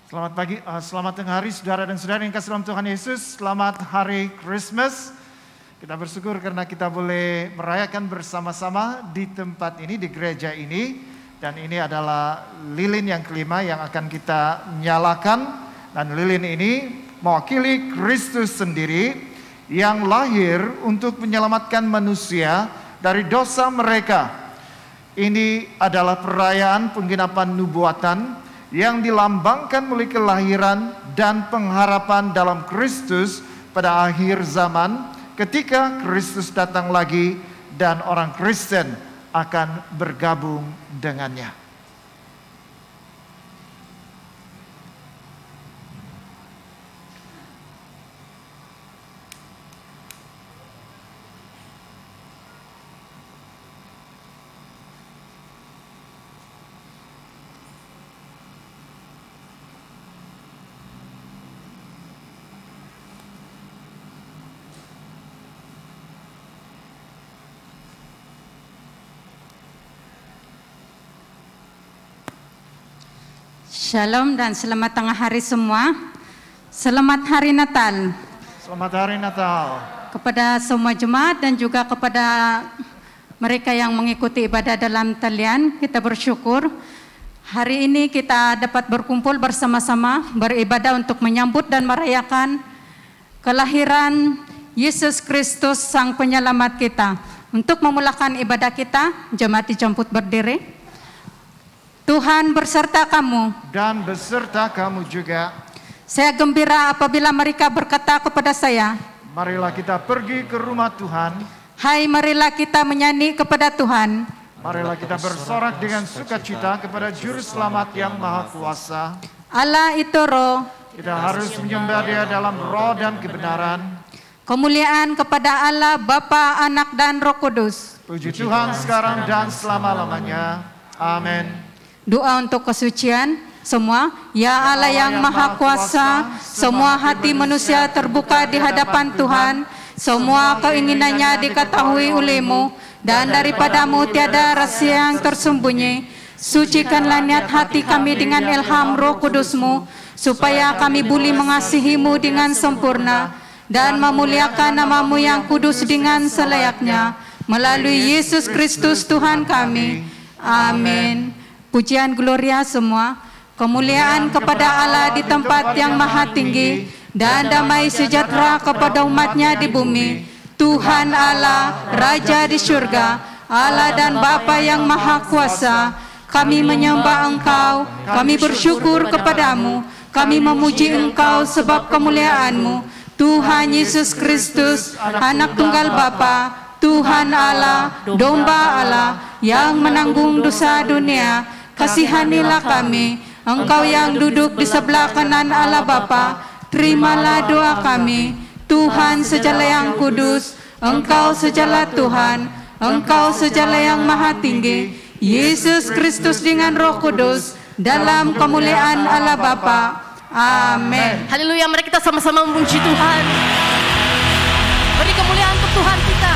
Selamat pagi, selamat tengah hari saudara dan saudara yang kasih dalam Tuhan Yesus. Selamat hari Christmas. Kita bersyukur karena kita boleh merayakan bersama-sama di tempat ini, di gereja ini. Dan ini adalah lilin yang kelima yang akan kita nyalakan. Dan lilin ini mewakili Kristus sendiri yang lahir untuk menyelamatkan manusia dari dosa mereka. Ini adalah perayaan penggenapan nubuatan yang dilambangkan melalui kelahiran dan pengharapan dalam Kristus pada akhir zaman ketika Kristus datang lagi dan orang Kristen akan bergabung dengannya. Shalom dan selamat tengah hari semua. Selamat hari Natal. Selamat hari Natal. Kepada semua jemaat dan juga kepada mereka yang mengikuti ibadah dalam talian, kita bersyukur hari ini kita dapat berkumpul bersama-sama beribadah untuk menyambut dan merayakan kelahiran Yesus Kristus Sang Penyelamat kita. Untuk memulakan ibadah kita, jemaat dijemput berdiri. Tuhan berserta kamu. Dan beserta kamu juga. Saya gembira apabila mereka berkata kepada saya, marilah kita pergi ke rumah Tuhan. Hai, marilah kita menyanyi kepada Tuhan. Marilah kita bersorak dengan sukacita kepada Juru Selamat yang Maha Kuasa. Allah itu roh. Kita harus menyembah Dia dalam roh dan kebenaran. Kemuliaan kepada Allah, Bapa, Anak, dan Roh Kudus. Puji Tuhan sekarang dan selama-lamanya. Amin. Doa untuk kesucian semua. Ya Allah yang Maha Kuasa, semua hati manusia terbuka di hadapan Tuhan. Semua keinginannya diketahui oleh-Mu, dan daripadamu tiada rahasia yang tersembunyi. Sucikanlah niat hati kami dengan ilham Roh Kudus-Mu, supaya kami boleh mengasihi-Mu dengan sempurna dan memuliakan nama-Mu yang kudus dengan selayaknya. Melalui Yesus Kristus Tuhan kami. Amin. Pujian gloria semua. Kemuliaan kepada Allah di tempat yang maha tinggi, dan damai sejahtera kepada umatnya di bumi. Tuhan Allah, Raja di surga, Allah dan Bapa yang maha kuasa, kami menyembah Engkau, kami bersyukur kepadamu, kami memuji Engkau sebab kemuliaan-Mu. Tuhan Yesus Kristus, Anak Tunggal Bapa, Tuhan Allah, Domba Allah yang menanggung dosa dunia. Kasihanilah kami, Engkau yang duduk di sebelah kanan Allah Bapa, terimalah doa kami. Tuhan sejala yang kudus, Engkau sejala Tuhan, Engkau sejala yang maha tinggi, Yesus Kristus dengan Roh Kudus, dalam kemuliaan Allah Bapa. Amin. Haleluya, mari kita sama-sama memuji Tuhan. Beri kemuliaan untuk Tuhan kita.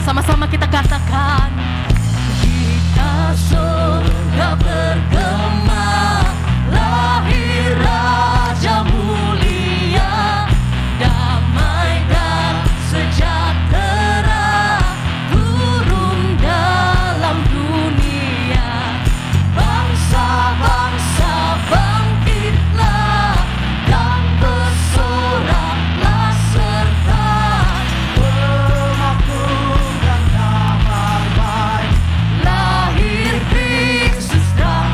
Sama-sama kita katakan, jika surga bergema, lahir Raja mulia, damai dan sejahtera turun dalam dunia. Bangsa-bangsa bangkitlah dan bersoraklah serta lahir Kristus dan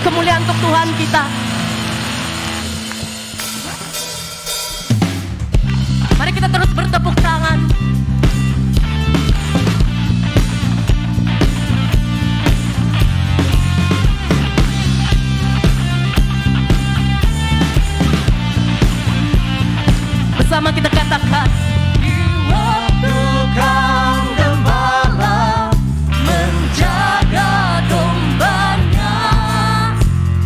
Beri kemuliaan untuk Tuhan kita. Mari kita terus bertepuk tangan. Bersama kita katakan, di waktu Kau gembala menjaga dombanya,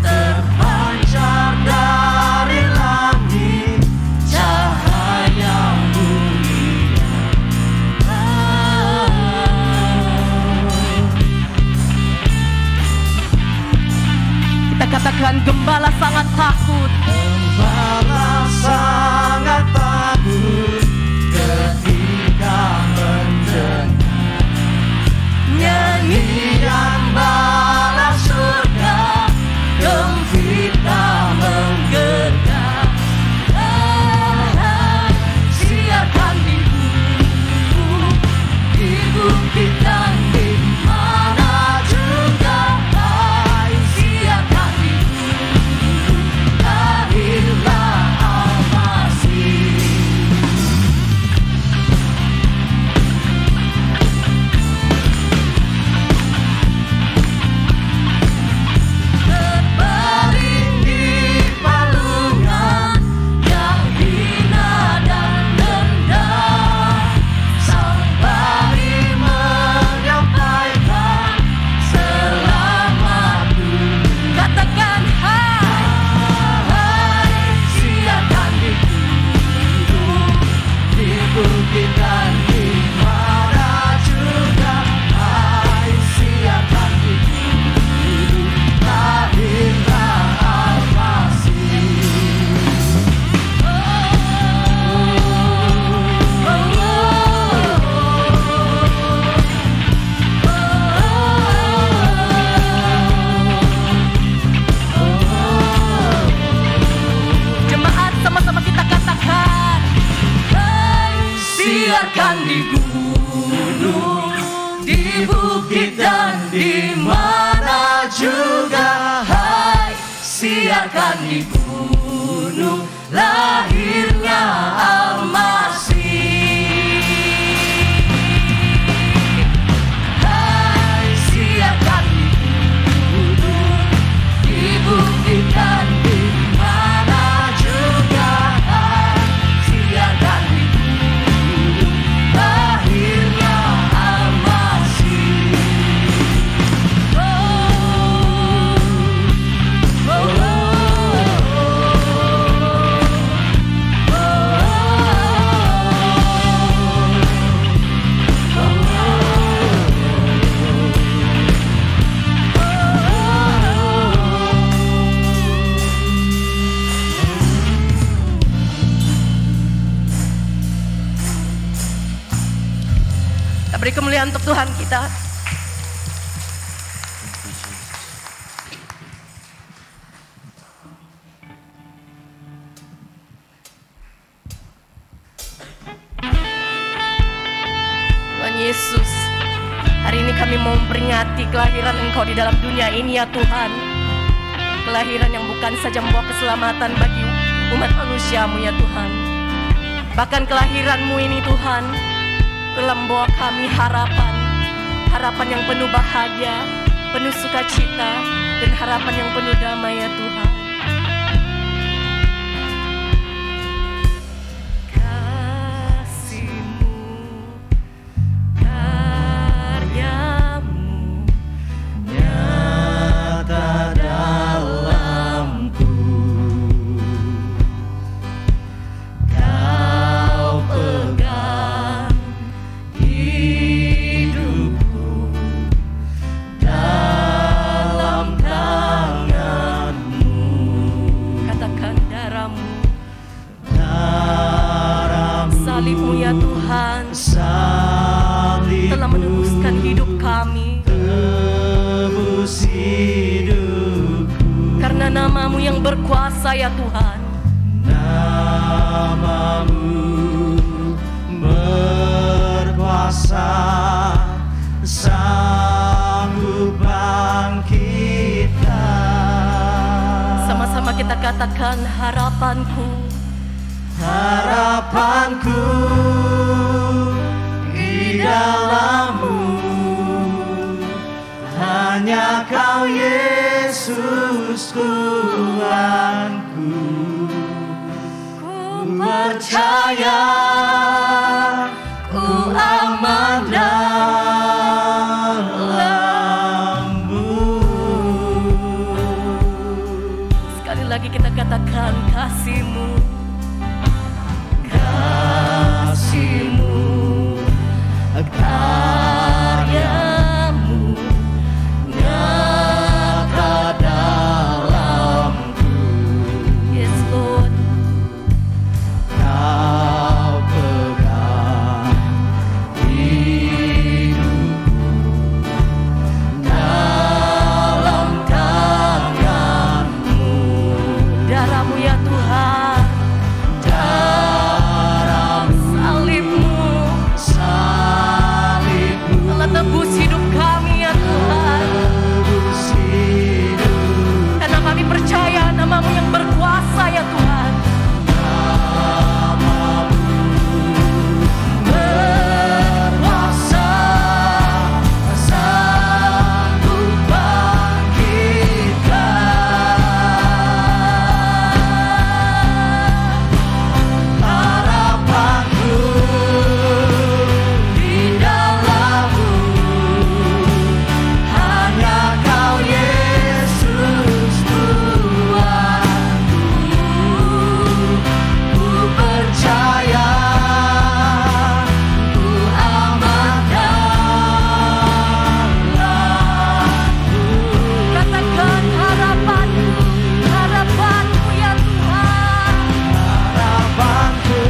terpancar dari langit cahaya mulia. Kita katakan, gembala sangat takut. Gembala sangat takut ketika mendengar nyanyian bala surga, gembira menggelegar. Siarkan di bukit dan di mana juga. Siarkan di lahirlah Al-Masih. Terbaring di palungan yang hina dan rendah, Sang Bayi menyampaikan selamat dulu. Katakan, hai, siarkan di bukit dan di mana juga. Hai, siarkan di lahirlah Al-Masih. Jemaat, sama-sama kita katakan, siarkan di gunung, di bukit dan di mana juga. Hai, siarkan di gunung, lahirnya Al-Masih. Hai, siarkan di gunung, di bukit dan di mana juga. Hai, siarkan di gunung, lahirnya Al-Masih. Kita beri kemuliaan untuk Tuhan kita. Tuhan Yesus, hari ini kami mau memperingati kelahiran Engkau di dalam dunia ini ya Tuhan. Kelahiran yang bukan saja membawa keselamatan bagi umat manusia-Mu ya Tuhan. Bahkan kelahiran-Mu ini Tuhan telah membawa kami harapan. Harapan yang penuh bahagia, penuh sukacita, dan harapan yang penuh damai ya Tuhan. Kasih-Mu, karya-Mu nyata dalamku. Kau pegang hidupku dalam tangan-Mu. Katakan darah-Mu, salib-Mu ya Tuhan, telah menebuskan hidup kami. Karena nama-Mu yang berkuasa ya Tuhan. Nama-Mu berkuasa, sanggup bangkitkan kita katakan harapanku. Harapanku di dalam-Mu, hanya Kau Yesus Tuhanku. Ku percaya, ku aman dalam-Mu. Sekali lagi kita katakan kasih-Mu. Kasih-Mu, karya-Mu nyata dalamku. Yes Lord. Kau pegang hidupku dalam tangan-Mu. Darah-Mu ya Tuhan. Telah tebus hidup kami ya Tuhan. Karena kami percaya nama-Mu yang berkuasa ya Tuhan. Berkuasa, sanggup bangkitkan. Harapanku di dalam-Mu, hanya Kau Yesus Tuhanku. Ku percaya, ku aman dalam-Mu. Katakan harapanku, harapanku ya Tuhan. Harapanku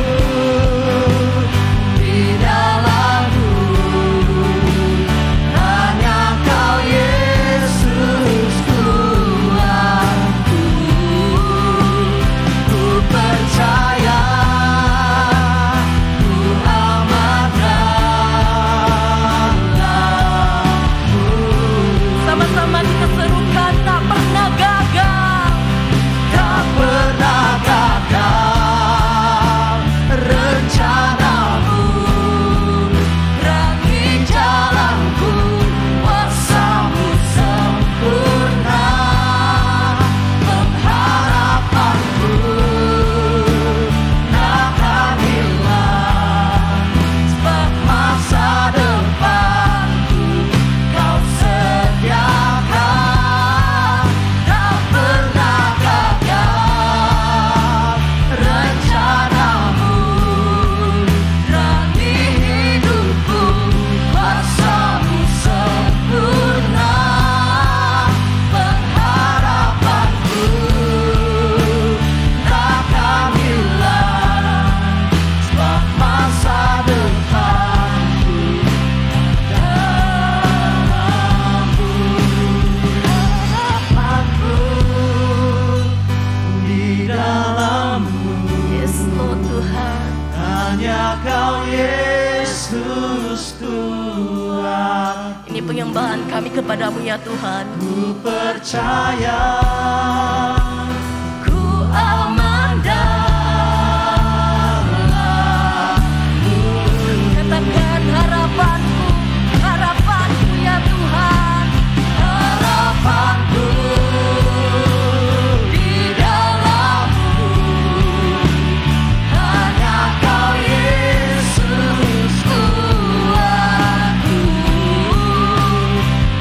di dalam-Mu, hanya Kau Yesus Tuhanku. Ku percaya, ku aman dalam-Mu. Sama-sama kita serukan tak pernah gagal. Tak pernah gagal rencana-Mu, terangi jalanku, kuasa-Mu sempurna. Pengharapanku takkan hilang, sebab masa depanku Kau sediakan. Tak pernah gagal rencana-Mu, terangi hidupku, kuasa-Mu sempurna. Pengharapanku takkan hilang, sebab masa depanku dalam-Mu. Harapanku di dalam-Mu, Yes Lord Tuhan. hanya Kau Yesus Tuhan. Ini penyembahan kami kepadamu ya Tuhan. Ku percaya, Ku aman dalam-Mu. Katakan harapanku, harapanku ya Tuhan. harapanku di dalam-Mu, hanya Kau Yesus Tuhanku.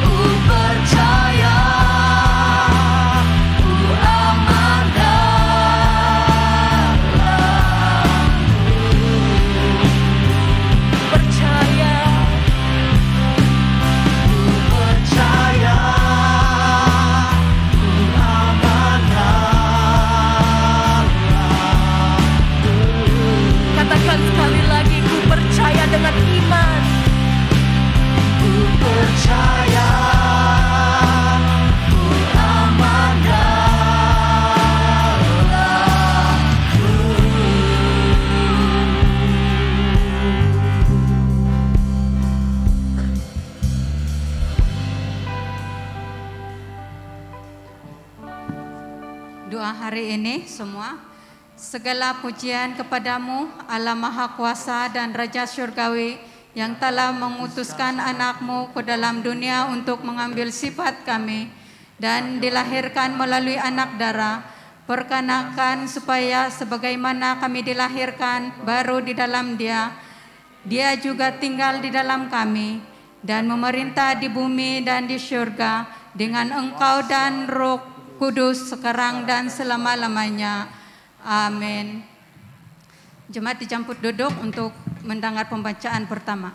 Ku percaya, ku doa hari ini semua. Segala pujian kepadamu, Allah Maha Kuasa dan Raja Syurgawi, yang telah mengutuskan anak-Mu ke dalam dunia untuk mengambil sifat kami, dan dilahirkan melalui anak darah. Perkenakan supaya sebagaimana kami dilahirkan baru di dalam Dia, Dia juga tinggal di dalam kami, dan memerintah di bumi dan di syurga, dengan Engkau dan Roh Kudus sekarang dan selama-lamanya. Amin. Jemaat dijemput duduk untuk mendengar pembacaan pertama.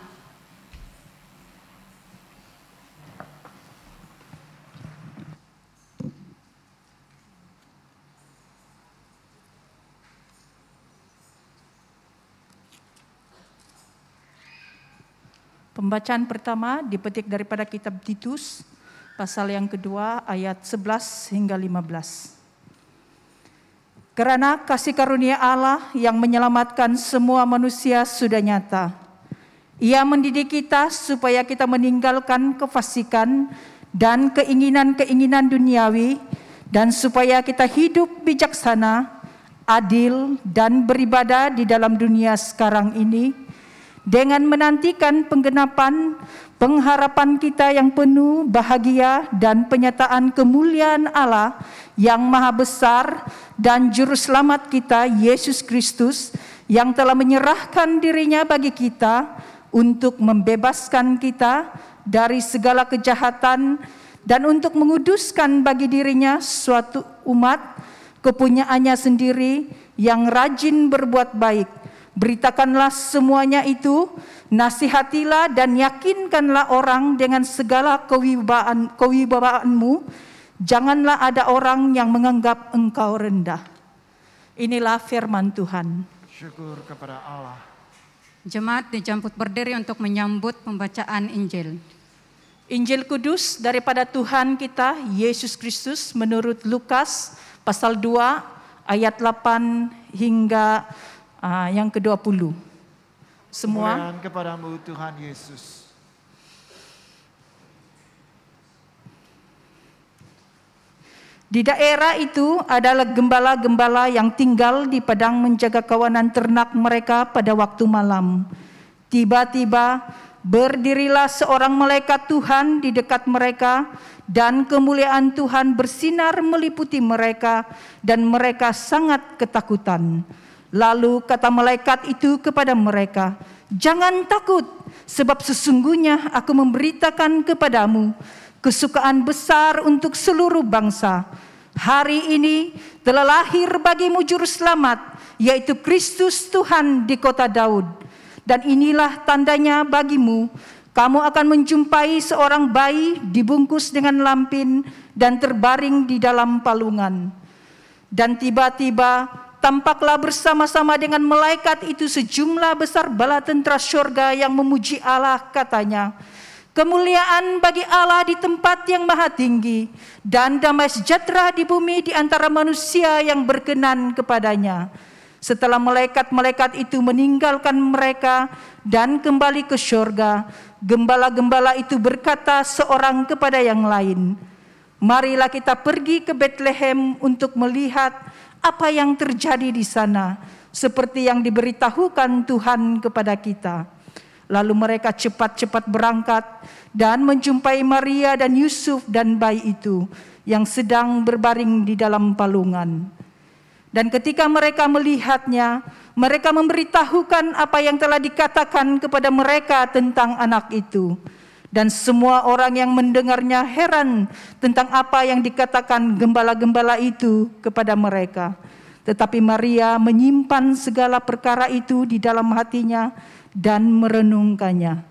Pembacaan pertama dipetik daripada kitab Titus, pasal yang kedua, ayat 11 hingga 15. Karena kasih karunia Allah yang menyelamatkan semua manusia sudah nyata. Ia mendidik kita supaya kita meninggalkan kefasikan dan keinginan-keinginan duniawi, dan supaya kita hidup bijaksana, adil, dan beribadah di dalam dunia sekarang ini, dengan menantikan penggenapan pengharapan kita yang penuh bahagia dan penyataan kemuliaan Allah yang maha besar dan juru selamat kita, Yesus Kristus, yang telah menyerahkan dirinya bagi kita untuk membebaskan kita dari segala kejahatan dan untuk menguduskan bagi dirinya suatu umat kepunyaannya sendiri yang rajin berbuat baik. Beritakanlah semuanya itu, nasihatilah dan yakinkanlah orang dengan segala kewibawaanmu. Janganlah ada orang yang menganggap engkau rendah. Inilah firman Tuhan. Syukur kepada Allah. Jemaat dijemput berdiri untuk menyambut pembacaan Injil. Injil kudus daripada Tuhan kita, Yesus Kristus, menurut Lukas, pasal 2, ayat 8 hingga yang ke-20. Semua. Kemuliaan kepadamu Tuhan Yesus. Di daerah itu adalah gembala-gembala yang tinggal di padang menjaga kawanan ternak mereka pada waktu malam. Tiba-tiba berdirilah seorang malaikat Tuhan di dekat mereka, dan kemuliaan Tuhan bersinar meliputi mereka, dan mereka sangat ketakutan. Lalu kata malaikat itu kepada mereka, "Jangan takut, sebab sesungguhnya aku memberitakan kepadamu kesukaan besar untuk seluruh bangsa. Hari ini telah lahir bagimu juru selamat, yaitu Kristus Tuhan di kota Daud. Dan inilah tandanya bagimu, kamu akan menjumpai seorang bayi dibungkus dengan lampin dan terbaring di dalam palungan." Dan tiba-tiba tampaklah bersama-sama dengan malaikat itu sejumlah besar bala tentara syurga yang memuji Allah, katanya, "Kemuliaan bagi Allah di tempat yang maha tinggi, dan damai sejahtera di bumi di antara manusia yang berkenan kepadanya." Setelah malaikat-malaikat itu meninggalkan mereka dan kembali ke syurga, gembala-gembala itu berkata seorang kepada yang lain, "Marilah kita pergi ke Betlehem untuk melihat apa yang terjadi di sana, seperti yang diberitahukan Tuhan kepada kita." Lalu mereka cepat-cepat berangkat dan menjumpai Maria dan Yusuf dan bayi itu yang sedang berbaring di dalam palungan. Dan ketika mereka melihatnya, mereka memberitahukan apa yang telah dikatakan kepada mereka tentang anak itu. Dan semua orang yang mendengarnya heran tentang apa yang dikatakan gembala-gembala itu kepada mereka. Tetapi Maria menyimpan segala perkara itu di dalam hatinya dan merenungkannya.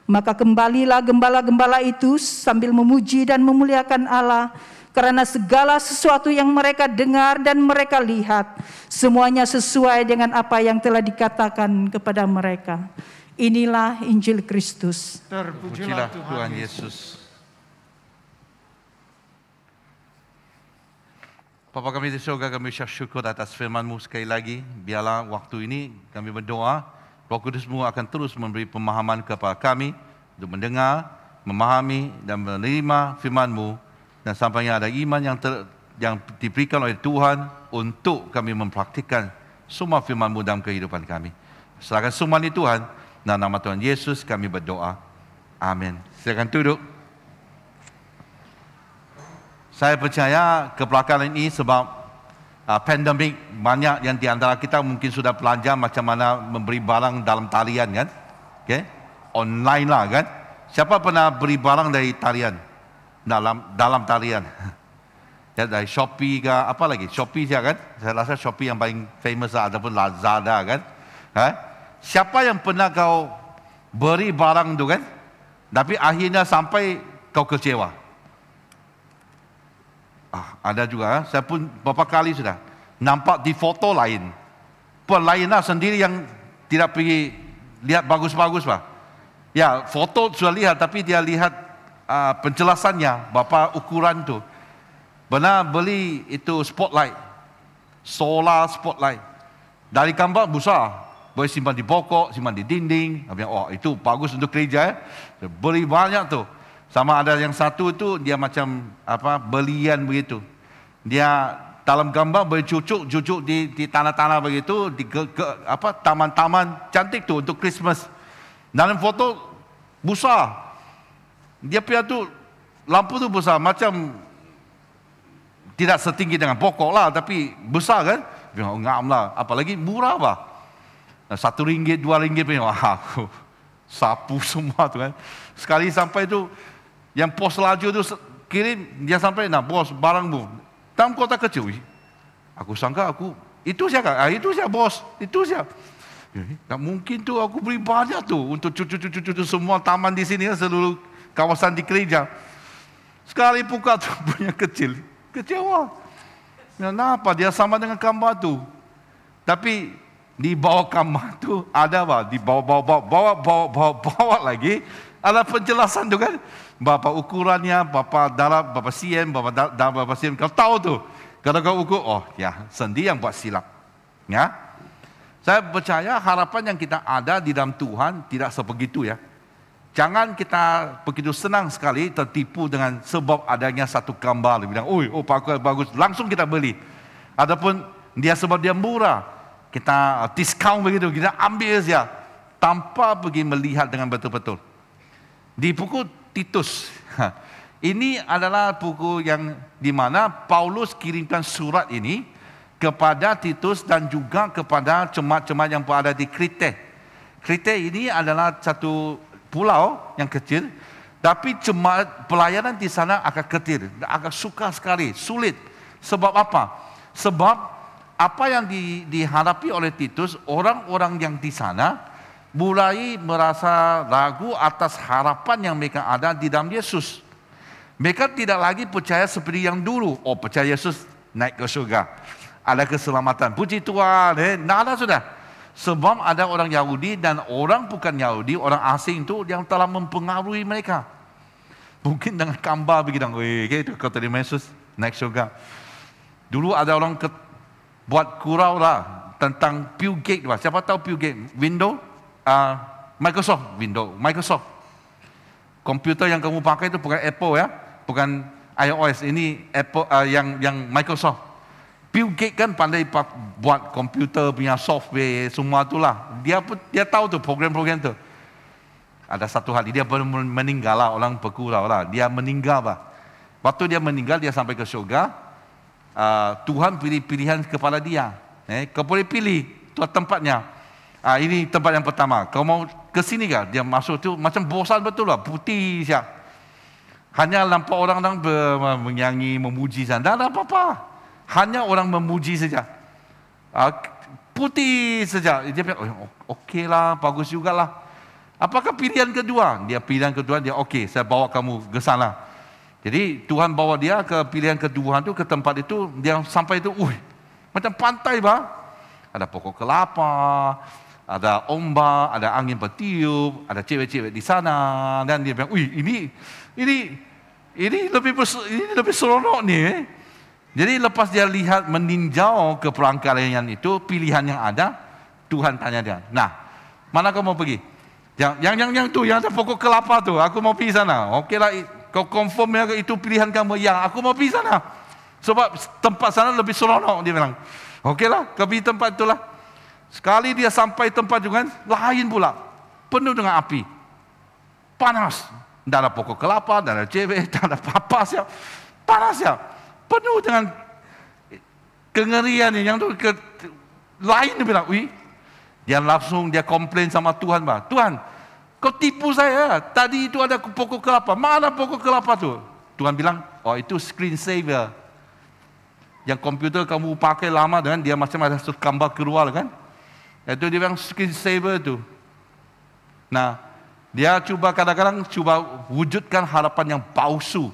Maka kembalilah gembala-gembala itu sambil memuji dan memuliakan Allah, karena segala sesuatu yang mereka dengar dan mereka lihat, semuanya sesuai dengan apa yang telah dikatakan kepada mereka. Inilah Injil Kristus. Terpujilah Tuhan Yesus. Bapa kami di surga, kami ucap syukur atas firman-Mu sekali lagi. Biarlah waktu ini kami berdoa, Roh Kudus-Mu akan terus memberi pemahaman kepada kami untuk mendengar, memahami dan menerima firman-Mu, dan sampainya ada iman yang yang diberikan oleh Tuhan untuk kami mempraktikkan semua firman-Mu dalam kehidupan kami. Serahkan semua ini Tuhan, dalam nama Tuhan Yesus kami berdoa. Amin. Silakan duduk. Saya percaya kebelakangan ini sebab pandemik, banyak yang di antara kita mungkin sudah belajar macam mana memberi barang dalam talian kan? Okay? Online lah kan? Siapa pernah beri barang dari talian? Dalam talian? Ya, dari Shopee ke apa lagi? Shopee saja kan? Saya rasa Shopee yang paling famous lah, ataupun Lazada kan? Siapa yang pernah kau beri barang tu kan? Tapi akhirnya sampai kau kecewa? Ada juga, saya pun beberapa kali sudah nampak di foto lain. Pelayanan sendiri yang tidak pergi lihat bagus-bagus lah. Ya, foto sudah lihat, tapi dia lihat penjelasannya, berapa ukuran tu. Benar beli itu spotlight, solar spotlight. Dari gambar besar, boleh simpan di pokok, simpan di dinding. Oh, itu bagus untuk gereja. Beli banyak tu. Sama ada yang satu itu dia macam apa belian begitu. Dia dalam gambar boleh cucuk di tanah-tanah begitu, di taman-taman cantik tu untuk Christmas. Dalam foto besar. Dia punya tu lampu tu besar macam tidak setinggi dengan pokok lah, tapi besar kan? Ngam lah, apalagi murah lah. RM1, RM2 punya, aku sapu semua tu kan. Sekali sampai tu, yang pos laju tu kirim, dia sampai, nah bos barangmu. Dalam kota kecil, aku sangka itu siapa? Itu siapa bos? Itu siapa? Tak mungkin tu aku beri banyak tu untuk cucu-cucu semua taman di sini, seluruh kawasan di gereja. Sekali buka tu punya kecil. Kecewa. Kenapa dia sama dengan gambar tu? Tapi di bawah gambar tu ada apa? Di bawah lagi ada penjelasan tu kan? Berapa ukurannya, berapa dalam, berapa cm, berapa cm. Kau tahu tu. Kalau kau ukur, oh ya, sendi yang buat silap. Ya. Saya percaya harapan yang kita ada di dalam Tuhan tidak sebegitu ya. Jangan kita begitu senang sekali tertipu dengan sebab adanya satu gambar. Dia bilang, oh bagus, langsung kita beli. Adapun dia sebab dia murah, kita diskaun begitu, kita ambil saja tanpa pergi melihat dengan betul-betul. Di buku Titus, ini adalah buku yang di mana Paulus kirimkan surat ini kepada Titus dan juga kepada jemaat-jemaat yang berada di Krete. Krete ini adalah satu pulau yang kecil, tapi jemaat pelayanan di sana agak kecil, agak sukar sekali, sulit. Sebab apa? Sebab apa yang dihadapi oleh Titus, orang-orang yang di sana mulai merasa ragu atas harapan yang mereka ada di dalam Yesus. Mereka tidak lagi percaya seperti yang dulu. Oh, percaya Yesus naik ke surga, ada keselamatan. Puji Tuhan, tidak ada sudah. Sebab ada orang Yahudi dan orang bukan Yahudi, orang asing itu yang telah mempengaruhi mereka. Mungkin dengan gambar begitu, itu kata Yesus naik surga. Dulu ada orang buat kurau lah tentang Bill Gates. Siapa tahu Bill Gates? Microsoft. Komputer yang kamu pakai itu bukan Apple ya, bukan iOS. Ini Apple yang Microsoft. Bill Gates kan pandai buat komputer punya software semua itulah. Dia tahu tu program-program tu. Ada satu hari dia baru meninggal lah, orang bergurau lah. Dia meninggal lah. Waktu dia meninggal dia sampai ke syurga. Tuhan pilih pilihan kepada dia. Kau boleh pilih tuan tempatnya. Ini tempat yang pertama. Kau mau ke sini ke? Dia masuk tu macam bosan betul lah, putih siap. Hanya nampak orang-orang menyanyi, memuji sana. Tak ada apa-apa. Hanya orang memuji saja. Putih saja. Dia bilang, okey lah, bagus jugalah. Apakah pilihan kedua? Dia pilihan kedua, dia okey, saya bawa kamu ke sana. Jadi Tuhan bawa dia ke pilihan kedua itu, ke tempat itu. Dia sampai itu, macam pantai bah. Ada pokok kelapa, ada ombak, ada angin bertiup, ada cewek-cewek di sana. Dan dia bilang, ini lebih seronok ni. Jadi lepas dia lihat meninjau ke perangkalian itu, pilihan yang ada, Tuhan tanya dia, nah, mana kau mau pergi? Yang tu, yang ada pokok kelapa tu, aku mau pergi sana. Okeylah, kau confirm ya itu pilihan kamu, yang aku mau pergi sana. Sebab tempat sana lebih seronok, dia bilang. Okeylah, kami tempat itulah. Sekali dia sampai tempat juga, lain pula. Penuh dengan api. Panas. Tak ada pokok kelapa, tak ada cewek, tak ada apa-apa siap. Panas siap. Penuh dengan kengerian yang tu lain dia bilang, dia langsung dia komplain sama Tuhan, bah. Tuhan, kau tipu saya. Tadi itu ada pokok kelapa. Mana pokok kelapa tu? Tuhan bilang, oh itu screen saver. Yang komputer kamu pakai lama dengan dia macam ada gambar keluar kan? Itu dia bilang screen saver tu. Nah, dia cuba kadang-kadang cuba wujudkan harapan yang palsu.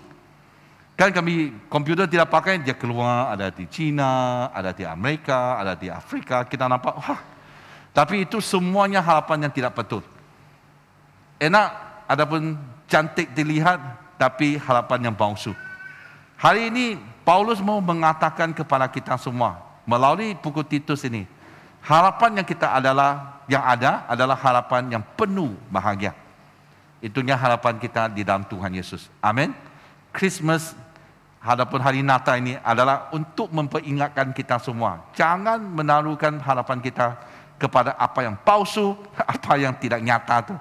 Kan kami komputer tidak pakai, dia keluar ada di China, ada di Amerika, ada di Afrika. Kita nampak, wah. Tapi itu semuanya harapan yang tidak betul. Enak, adapun cantik dilihat, tapi harapan yang palsu. Hari ini Paulus mau mengatakan kepada kita semua melalui buku Titus ini, harapan yang kita yang ada adalah harapan yang penuh bahagia. Itunya harapan kita di dalam Tuhan Yesus. Amin. Christmas, adapun hari Natal ini adalah untuk memperingatkan kita semua. Jangan menaruhkan harapan kita kepada apa yang palsu, apa yang tidak nyata itu.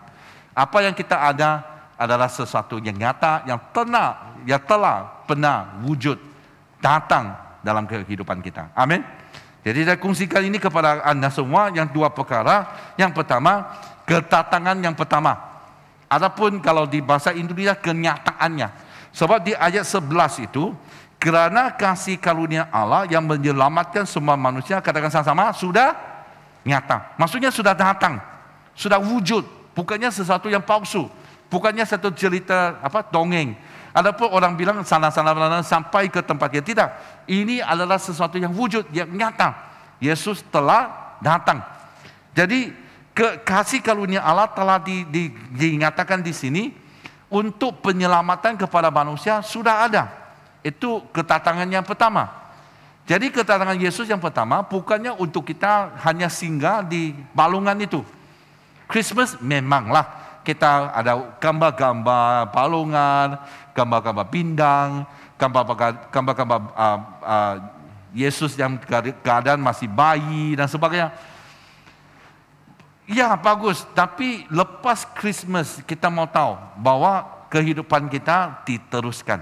Apa yang kita ada adalah sesuatu yang nyata, yang telah pernah wujud, datang dalam kehidupan kita. Amin. Jadi saya kongsikan ini kepada anda semua yang dua perkara. Yang pertama, kedatangan yang pertama. Adapun kalau di bahasa Indonesia, kenyataannya. Sebab di ayat 11 itu, kerana kasih karunia Allah yang menyelamatkan semua manusia, katakan sama-sama, sudah nyata. Maksudnya sudah datang, sudah wujud. Bukannya sesuatu yang palsu. Bukannya satu cerita dongeng. Adapun orang bilang sana-sana sampai ke tempat dia. Tidak. Ini adalah sesuatu yang wujud, yang nyata. Yesus telah datang. Jadi kasih karunia Allah telah dinyatakan di sini untuk penyelamatan kepada manusia sudah ada. Itu kedatangan yang pertama. Jadi kedatangan Yesus yang pertama bukannya untuk kita hanya singgah di balungan itu. Christmas memanglah kita ada gambar-gambar balungan, gambar-gambar bintang, gambar-gambar Yesus yang keadaan masih bayi dan sebagainya. Ya bagus, tapi lepas Christmas kita mau tahu bahwa kehidupan kita diteruskan.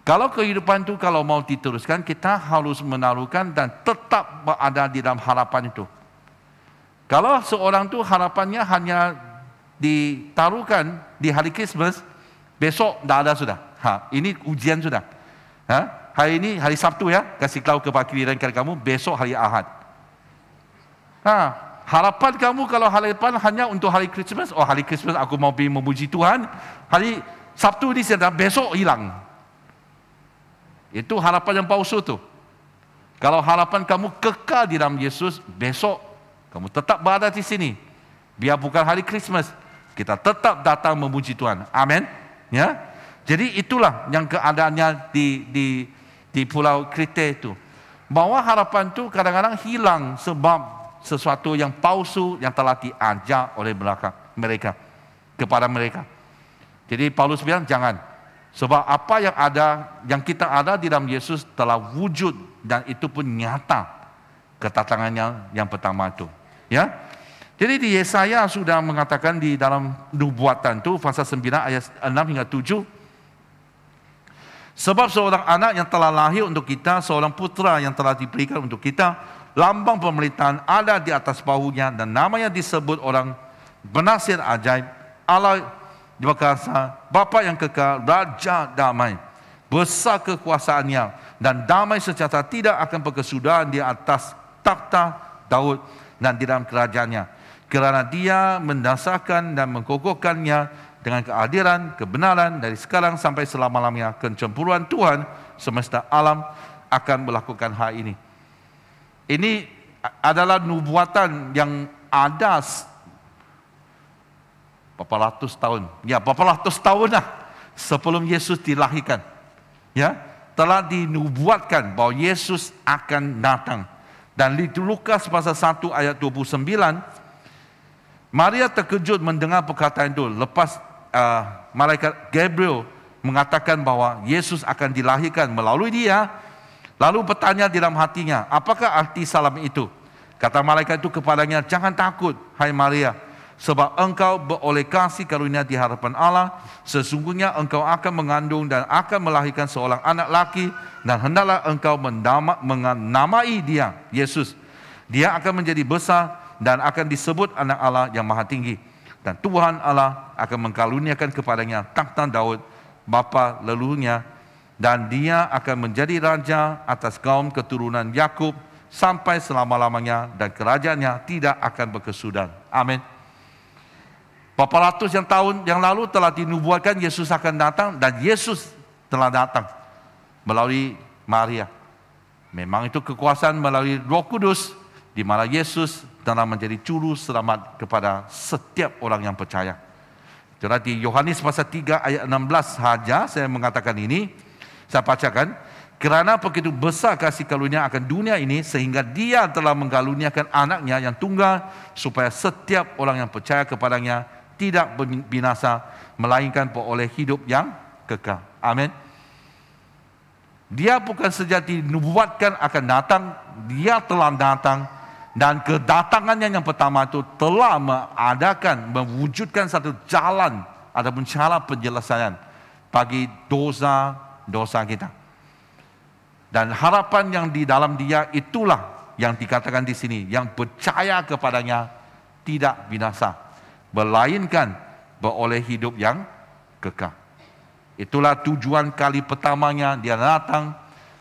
Kalau kehidupan itu kalau mau diteruskan, kita harus menaruhkan dan tetap berada di dalam harapan itu. Kalau seorang itu harapannya hanya ditaruhkan di hari Christmas, besok tidak ada sudah. Ini ujian sudah. Hari ini hari Sabtu ya, kasih tahu kepada kiri dan kanan kamu, besok hari Ahad. Harapan kamu kalau hari depan hanya untuk hari Christmas, oh hari Christmas aku mau pergi memuji Tuhan, hari Sabtu ini sudah, besok hilang. Itu harapan yang palsu tu. Kalau harapan kamu kekal di dalam Yesus, besok kamu tetap berada di sini. Biar bukan hari Christmas, kita tetap datang memuji Tuhan. Amin. Ya. Jadi itulah yang keadaannya di Pulau Krete itu. Bahwa harapan itu kadang-kadang hilang sebab sesuatu yang palsu yang telah diajar oleh mereka kepada mereka. Jadi Paulus bilang jangan. Sebab apa yang kita ada di dalam Yesus telah wujud dan itu pun nyata kedatangannya yang pertama itu. Ya. Jadi di Yesaya sudah mengatakan di dalam nubuatan itu pasal 9 ayat 6 hingga 7. Sebab seorang anak yang telah lahir untuk kita, seorang putra yang telah diberikan untuk kita, lambang pemerintahan ada di atas bahunya dan namanya disebut orang penasihat ajaib, Allah berkuasa, Bapa yang kekal, Raja damai. Besar kekuasaannya dan damai sejahtera tidak akan berkesudahan di atas takhta Daud dan di dalam kerajaannya. Kerana dia mendasarkan dan mengokohkannya dengan keadilan, kebenaran dari sekarang sampai selama-lamanya. Kecemburuan Tuhan semesta alam akan melakukan hal ini. Ini adalah nubuatan yang ada berapa ratus tahun. Ya, berapa ratus tahun lah sebelum Yesus dilahirkan. Ya, telah dinubuatkan bahwa Yesus akan datang. Dan di Lukas pasal 1 ayat 29, Maria terkejut mendengar perkataan itu. Lepas malaikat Gabriel mengatakan bahwa Yesus akan dilahirkan melalui dia, Lalu bertanya di dalam hatinya, apakah arti salam itu? Kata malaikat itu kepadanya, jangan takut, hai Maria, sebab engkau beroleh kasih karunia di hadapan Allah. Sesungguhnya engkau akan mengandung dan akan melahirkan seorang anak laki, dan hendaklah engkau menamai dia Yesus. Dia akan menjadi besar dan akan disebut anak Allah yang maha tinggi. Dan Tuhan Allah akan mengkaruniakan kepadanya takhta Daud, bapa leluhurnya, dan dia akan menjadi raja atas kaum keturunan Yakub sampai selama-lamanya, dan kerajaannya tidak akan berkesudahan. Amin. Berapa ratus tahun yang lalu telah dinubuatkan Yesus akan datang, dan Yesus telah datang melalui Maria. Memang itu kekuasaan melalui Roh Kudus, di mana Yesus telah menjadi juru selamat kepada setiap orang yang percaya. Itulah di Yohanes pasal 3 ayat 16 saja saya mengatakan ini. Saya bacakan, kerana begitu besar kasih karunia akan dunia ini, sehingga dia telah mengkaruniakan anaknya yang tunggal, supaya setiap orang yang percaya kepadanya tidak binasa, melainkan beroleh hidup yang kekal. Amin. Dia bukan saja dinubuatkan akan datang, dia telah datang, dan kedatangannya yang pertama itu telah mewujudkan satu jalan ataupun cara penyelesaian bagi dosa kita. Dan harapan yang di dalam dia itulah yang dikatakan di sini, yang percaya kepadanya tidak binasa, melainkan beroleh hidup yang kekal. Itulah tujuan kali pertamanya dia datang,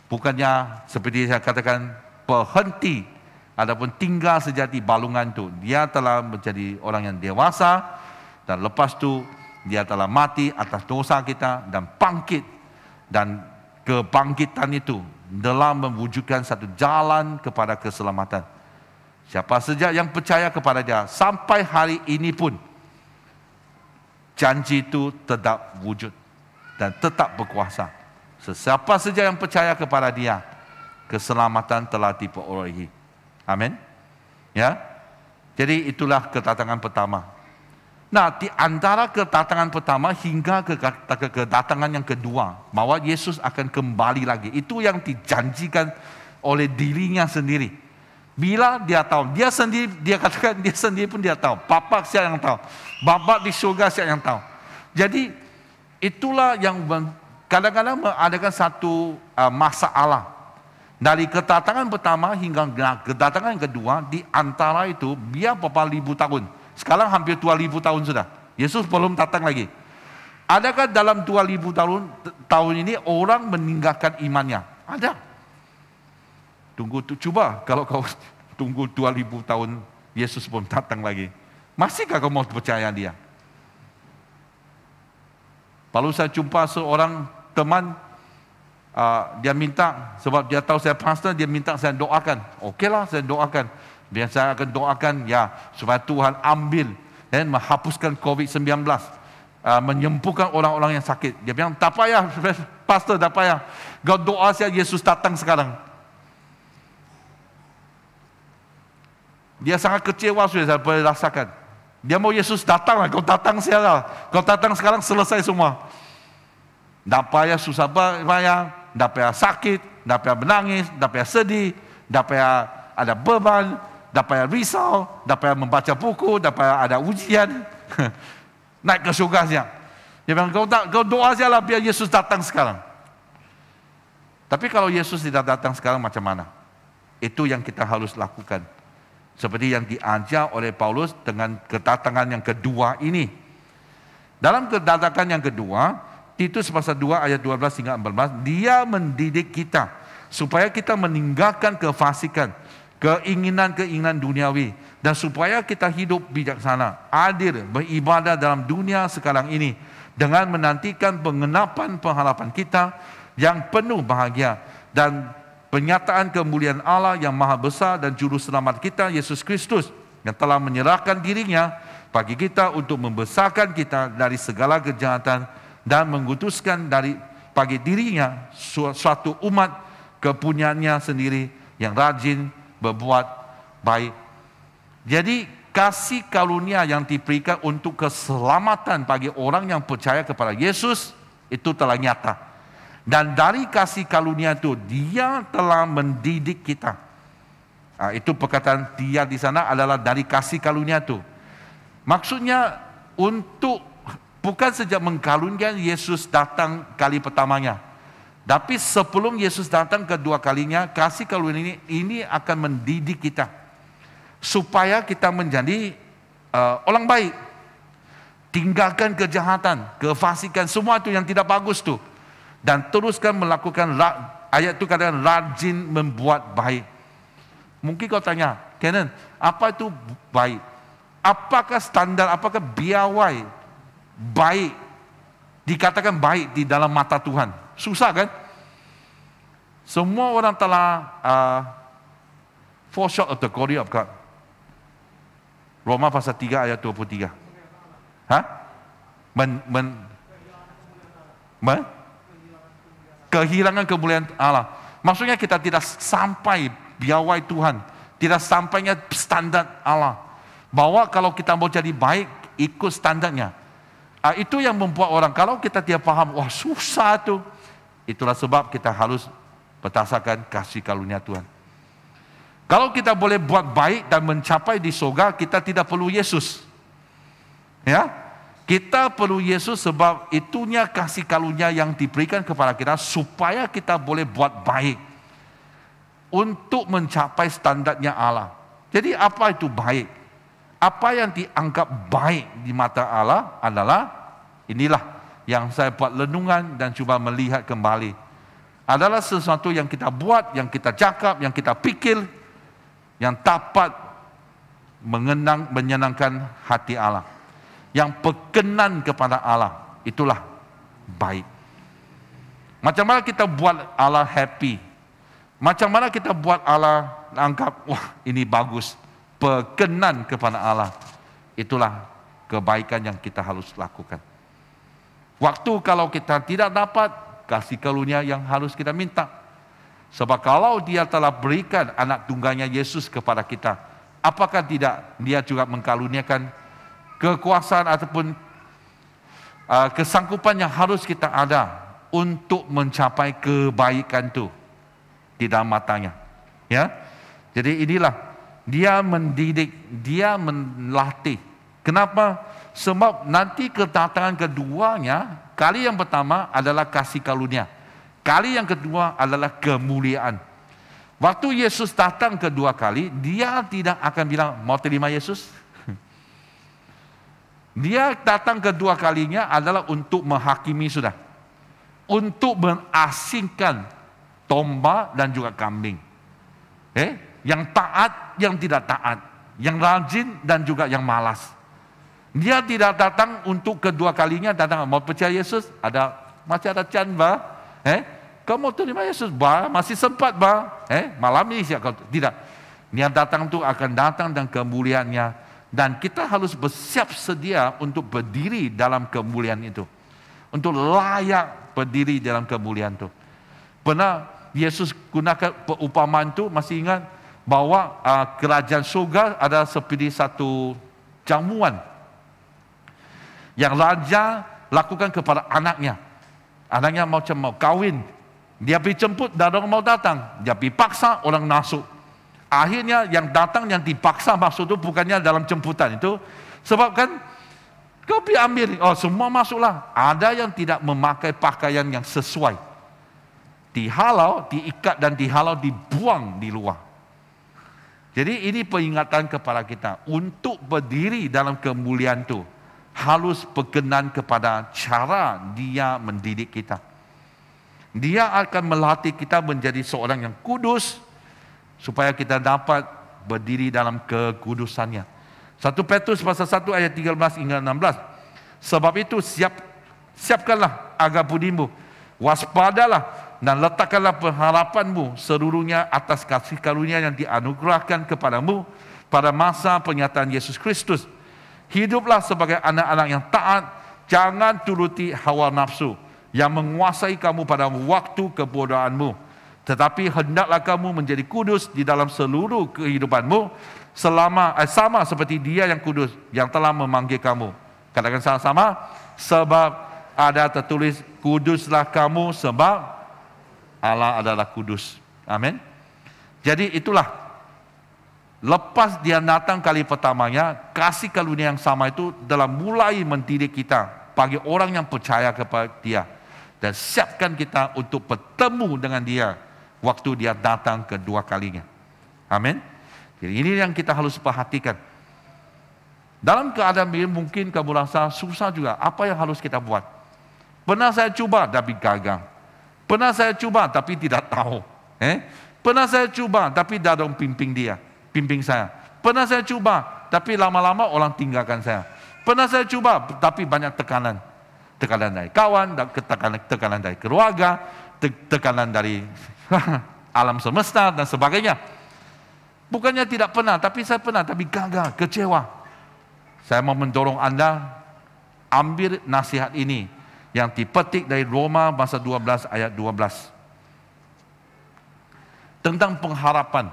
bukannya seperti saya katakan berhenti ataupun tinggal saja di balungan itu. Dia telah menjadi orang yang dewasa, dan lepas itu dia telah mati atas dosa kita dan bangkit. Dan kebangkitan itu telah mewujudkan satu jalan kepada keselamatan. Siapa saja yang percaya kepada dia, sampai hari ini pun janji itu tetap wujud dan tetap berkuasa. Sesiapa saja yang percaya kepada dia, keselamatan telah diperolehi. Amin. Ya. Jadi itulah kedatangan pertama. Nah, di antara kedatangan pertama hingga kedatangan yang kedua, bahwa Yesus akan kembali lagi, itu yang dijanjikan oleh dirinya sendiri. Bila dia tahu, dia sendiri, dia katakan dia sendiri pun dia tahu. Bapa siapa yang tahu? Bapa di surga siapa yang tahu? Jadi itulah yang kadang-kadang mengadakan satu masalah. Dari kedatangan pertama hingga kedatangan yang kedua, di antara itu biar berapa ribu tahun. Sekarang hampir 2000 tahun sudah. Yesus belum datang lagi. Adakah dalam 2000 tahun ini orang meninggalkan imannya? Ada. Coba kalau kau tunggu 2000 tahun Yesus belum datang lagi. Masihkah kau mau percaya dia? Lalu saya jumpa seorang teman, dia minta, sebab dia tahu saya pastor, dia minta saya doakan. Okeylah, saya doakan. Biar saya akan doakan ya supaya Tuhan ambil dan menghapuskan COVID-19, menyembuhkan orang-orang yang sakit. Dia bilang, tak payah pastor, tak payah. Kau doa saja Yesus datang sekarang. Dia sangat kecewa sudah saya boleh rasakan. Dia mau Yesus datang lah, kau datang saja. Kau datang sekarang selesai semua. Tak payah susah payah, tak payah sakit, tak payah menangis, tak payah sedih, tak payah ada beban, tak payah risau, tak payah membaca buku, tak payah ada ujian. Naik ke surga saja. Dia bilang, kau doa saja lah biar Yesus datang sekarang. Tapi kalau Yesus tidak datang sekarang macam mana? Itu yang kita harus lakukan. Seperti yang diajar oleh Paulus dengan kedatangan yang kedua ini. Dalam kedatangan yang kedua, Titus pasal 2 ayat 12 hingga 14, dia mendidik kita supaya kita meninggalkan kefasikan, keinginan-keinginan duniawi, dan supaya kita hidup bijaksana, adil, beribadah dalam dunia sekarang ini, dengan menantikan pengenapan pengharapan kita yang penuh bahagia dan penyataan kemuliaan Allah yang maha besar dan juru selamat kita Yesus Kristus, yang telah menyerahkan dirinya bagi kita untuk membesarkan kita dari segala kejahatan dan mengutuskan bagi dirinya suatu umat kepunyaannya sendiri yang rajin berbuat baik. Jadi kasih karunia yang diberikan untuk keselamatan bagi orang yang percaya kepada Yesus itu telah nyata. Dan dari kasih karunia itu, dia telah mendidik kita. Itu perkataan dia di sana adalah dari kasih karunia itu. Maksudnya untuk bukan sejak mengkaruniakan Yesus datang kali pertamanya. Tapi sebelum Yesus datang kedua kalinya, kasih karunia ini akan mendidik kita. Supaya kita menjadi orang baik. Tinggalkan kejahatan, kefasikan, semua itu yang tidak bagus tuh. Dan teruskan melakukan, ayat itu katakan rajin membuat baik. Mungkin kau tanya, Kenan, apa itu baik? Apakah standar, apakah biawai baik, dikatakan baik di dalam mata Tuhan? Susah kan? Semua orang telah fall short of the glory of God. Roma pasal 3 ayat 23. Kehilangan kemuliaan Allah. Maksudnya kita tidak sampai biawai Tuhan, tidak sampainya standar Allah. Bahwa kalau kita mau jadi baik, ikut standarnya. Itu yang membuat orang, kalau kita tidak paham, wah susah tuh. Itulah sebab kita harus berdasarkan kasih karunia Tuhan. Kalau kita boleh buat baik dan mencapai di surga, kita tidak perlu Yesus. Ya, kita perlu Yesus sebab itunya kasih karunia yang diberikan kepada kita supaya kita boleh buat baik untuk mencapai standarnya Allah. Jadi apa itu baik? Apa yang dianggap baik di mata Allah adalah inilah yang saya buat renungan dan cuba melihat kembali. Adalah sesuatu yang kita buat, yang kita cakap, yang kita pikir, yang dapat menyenangkan hati Allah. Yang berkenan kepada Allah, itulah baik. Macam mana kita buat Allah happy? Macam mana kita buat Allah anggap, wah ini bagus, berkenan kepada Allah. Itulah kebaikan yang kita harus lakukan. Waktu kalau kita tidak dapat, kasih karunia yang harus kita minta. Sebab kalau dia telah berikan anak tunggalnya Yesus kepada kita, apakah tidak dia juga mengkaruniakan kekuasaan ataupun kesanggupan yang harus kita ada untuk mencapai kebaikan itu di dalam matanya. Ya, jadi inilah dia mendidik, dia melatih. Kenapa? Sebab nanti kedatangan keduanya, kali yang pertama adalah kasih karunia, kali yang kedua adalah kemuliaan. Waktu Yesus datang kedua kali, dia tidak akan bilang mau terima Yesus. Dia datang kedua kalinya adalah untuk menghakimi sudah. Untuk mengasingkan domba dan juga kambing. Yang taat, yang tidak taat. Yang rajin dan juga yang malas. Dia tidak datang untuk kedua kalinya datang. Mau percaya Yesus? Masih ada can ba? Kamu terima Yesus ba? Masih sempat ba? Malam ini siapa? Tidak. Dia datang itu akan datang dan kemuliaannya. Dan kita harus bersiap sedia untuk berdiri dalam kemuliaan itu. Untuk layak berdiri dalam kemuliaan itu. Pernah Yesus gunakan perumpamaan itu, masih ingat bahwa kerajaan surga ada seperti satu jamuan yang raja lakukan kepada anaknya. Anaknya macam mau kawin, dia pergi jemput dan orang mau datang, dia pergi paksa orang masuk. Akhirnya yang datang yang dipaksa maksud itu bukannya dalam jemputan itu, sebab kan kau pergi ambil, semua masuklah. Ada yang tidak memakai pakaian yang sesuai, dihalau, diikat dan dihalau, dibuang di luar. Jadi ini peringatan kepada kita untuk berdiri dalam kemuliaan itu harus berkenan kepada cara dia mendidik kita. Dia akan melatih kita menjadi seorang yang kudus supaya kita dapat berdiri dalam kekudusannya. 1 Petrus pasal 1 ayat 13 hingga 16. Sebab itu siapkanlah agar budimu, waspadalah dan letakkanlah pengharapanmu seluruhnya atas kasih karunia yang dianugerahkan kepadamu pada masa penyataan Yesus Kristus. Hiduplah sebagai anak-anak yang taat, jangan turuti hawa nafsu yang menguasai kamu pada waktu kebodohanmu. Tetapi hendaklah kamu menjadi kudus di dalam seluruh kehidupanmu sama seperti Dia yang kudus yang telah memanggil kamu. Katakan sama-sama, sebab ada tertulis, kuduslah kamu sebab Allah adalah kudus. Amin. Jadi itulah, lepas dia datang kali pertamanya, kasih karunia yang sama itu dalam mulai mendidik kita bagi orang yang percaya kepada dia, dan siapkan kita untuk bertemu dengan dia waktu dia datang kedua kalinya. Amin. Jadi ini yang kita harus perhatikan. Dalam keadaan ini mungkin kamu rasa susah juga. Apa yang harus kita buat? Pernah saya coba tapi gagal. Pernah saya coba tapi tidak tahu. Pernah saya coba tapi tidak ada pimping saya. Pernah saya coba tapi lama-lama orang tinggalkan saya. Pernah saya coba tapi banyak tekanan. Tekanan dari kawan, tekanan dari keluarga, tekanan dari alam semesta dan sebagainya. Bukannya tidak pernah, tapi saya pernah, tapi gagal, kecewa. Saya mau mendorong Anda ambil nasihat ini yang dipetik dari Roma pasal 12 ayat 12. Tentang pengharapan.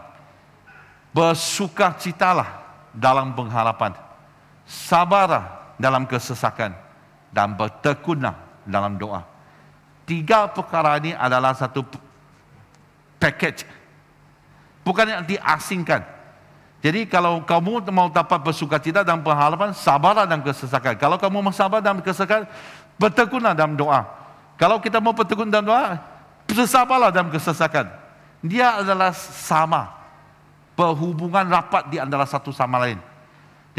Bersukacitalah dalam pengharapan. Sabarlah dalam kesesakan dan bertekunlah dalam doa. 3 perkara ini adalah satu package. Bukan yang diasingkan. Jadi kalau kamu mau dapat bersukacita dalam pengharapan, sabarlah dalam kesesakan. Kalau kamu mau sabar dalam kesesakan, bertekunlah dalam doa. Kalau kita mau bertekun dalam doa, bersabarlah dalam kesesakan. Dia adalah sama. Berhubungan rapat di antara satu sama lain.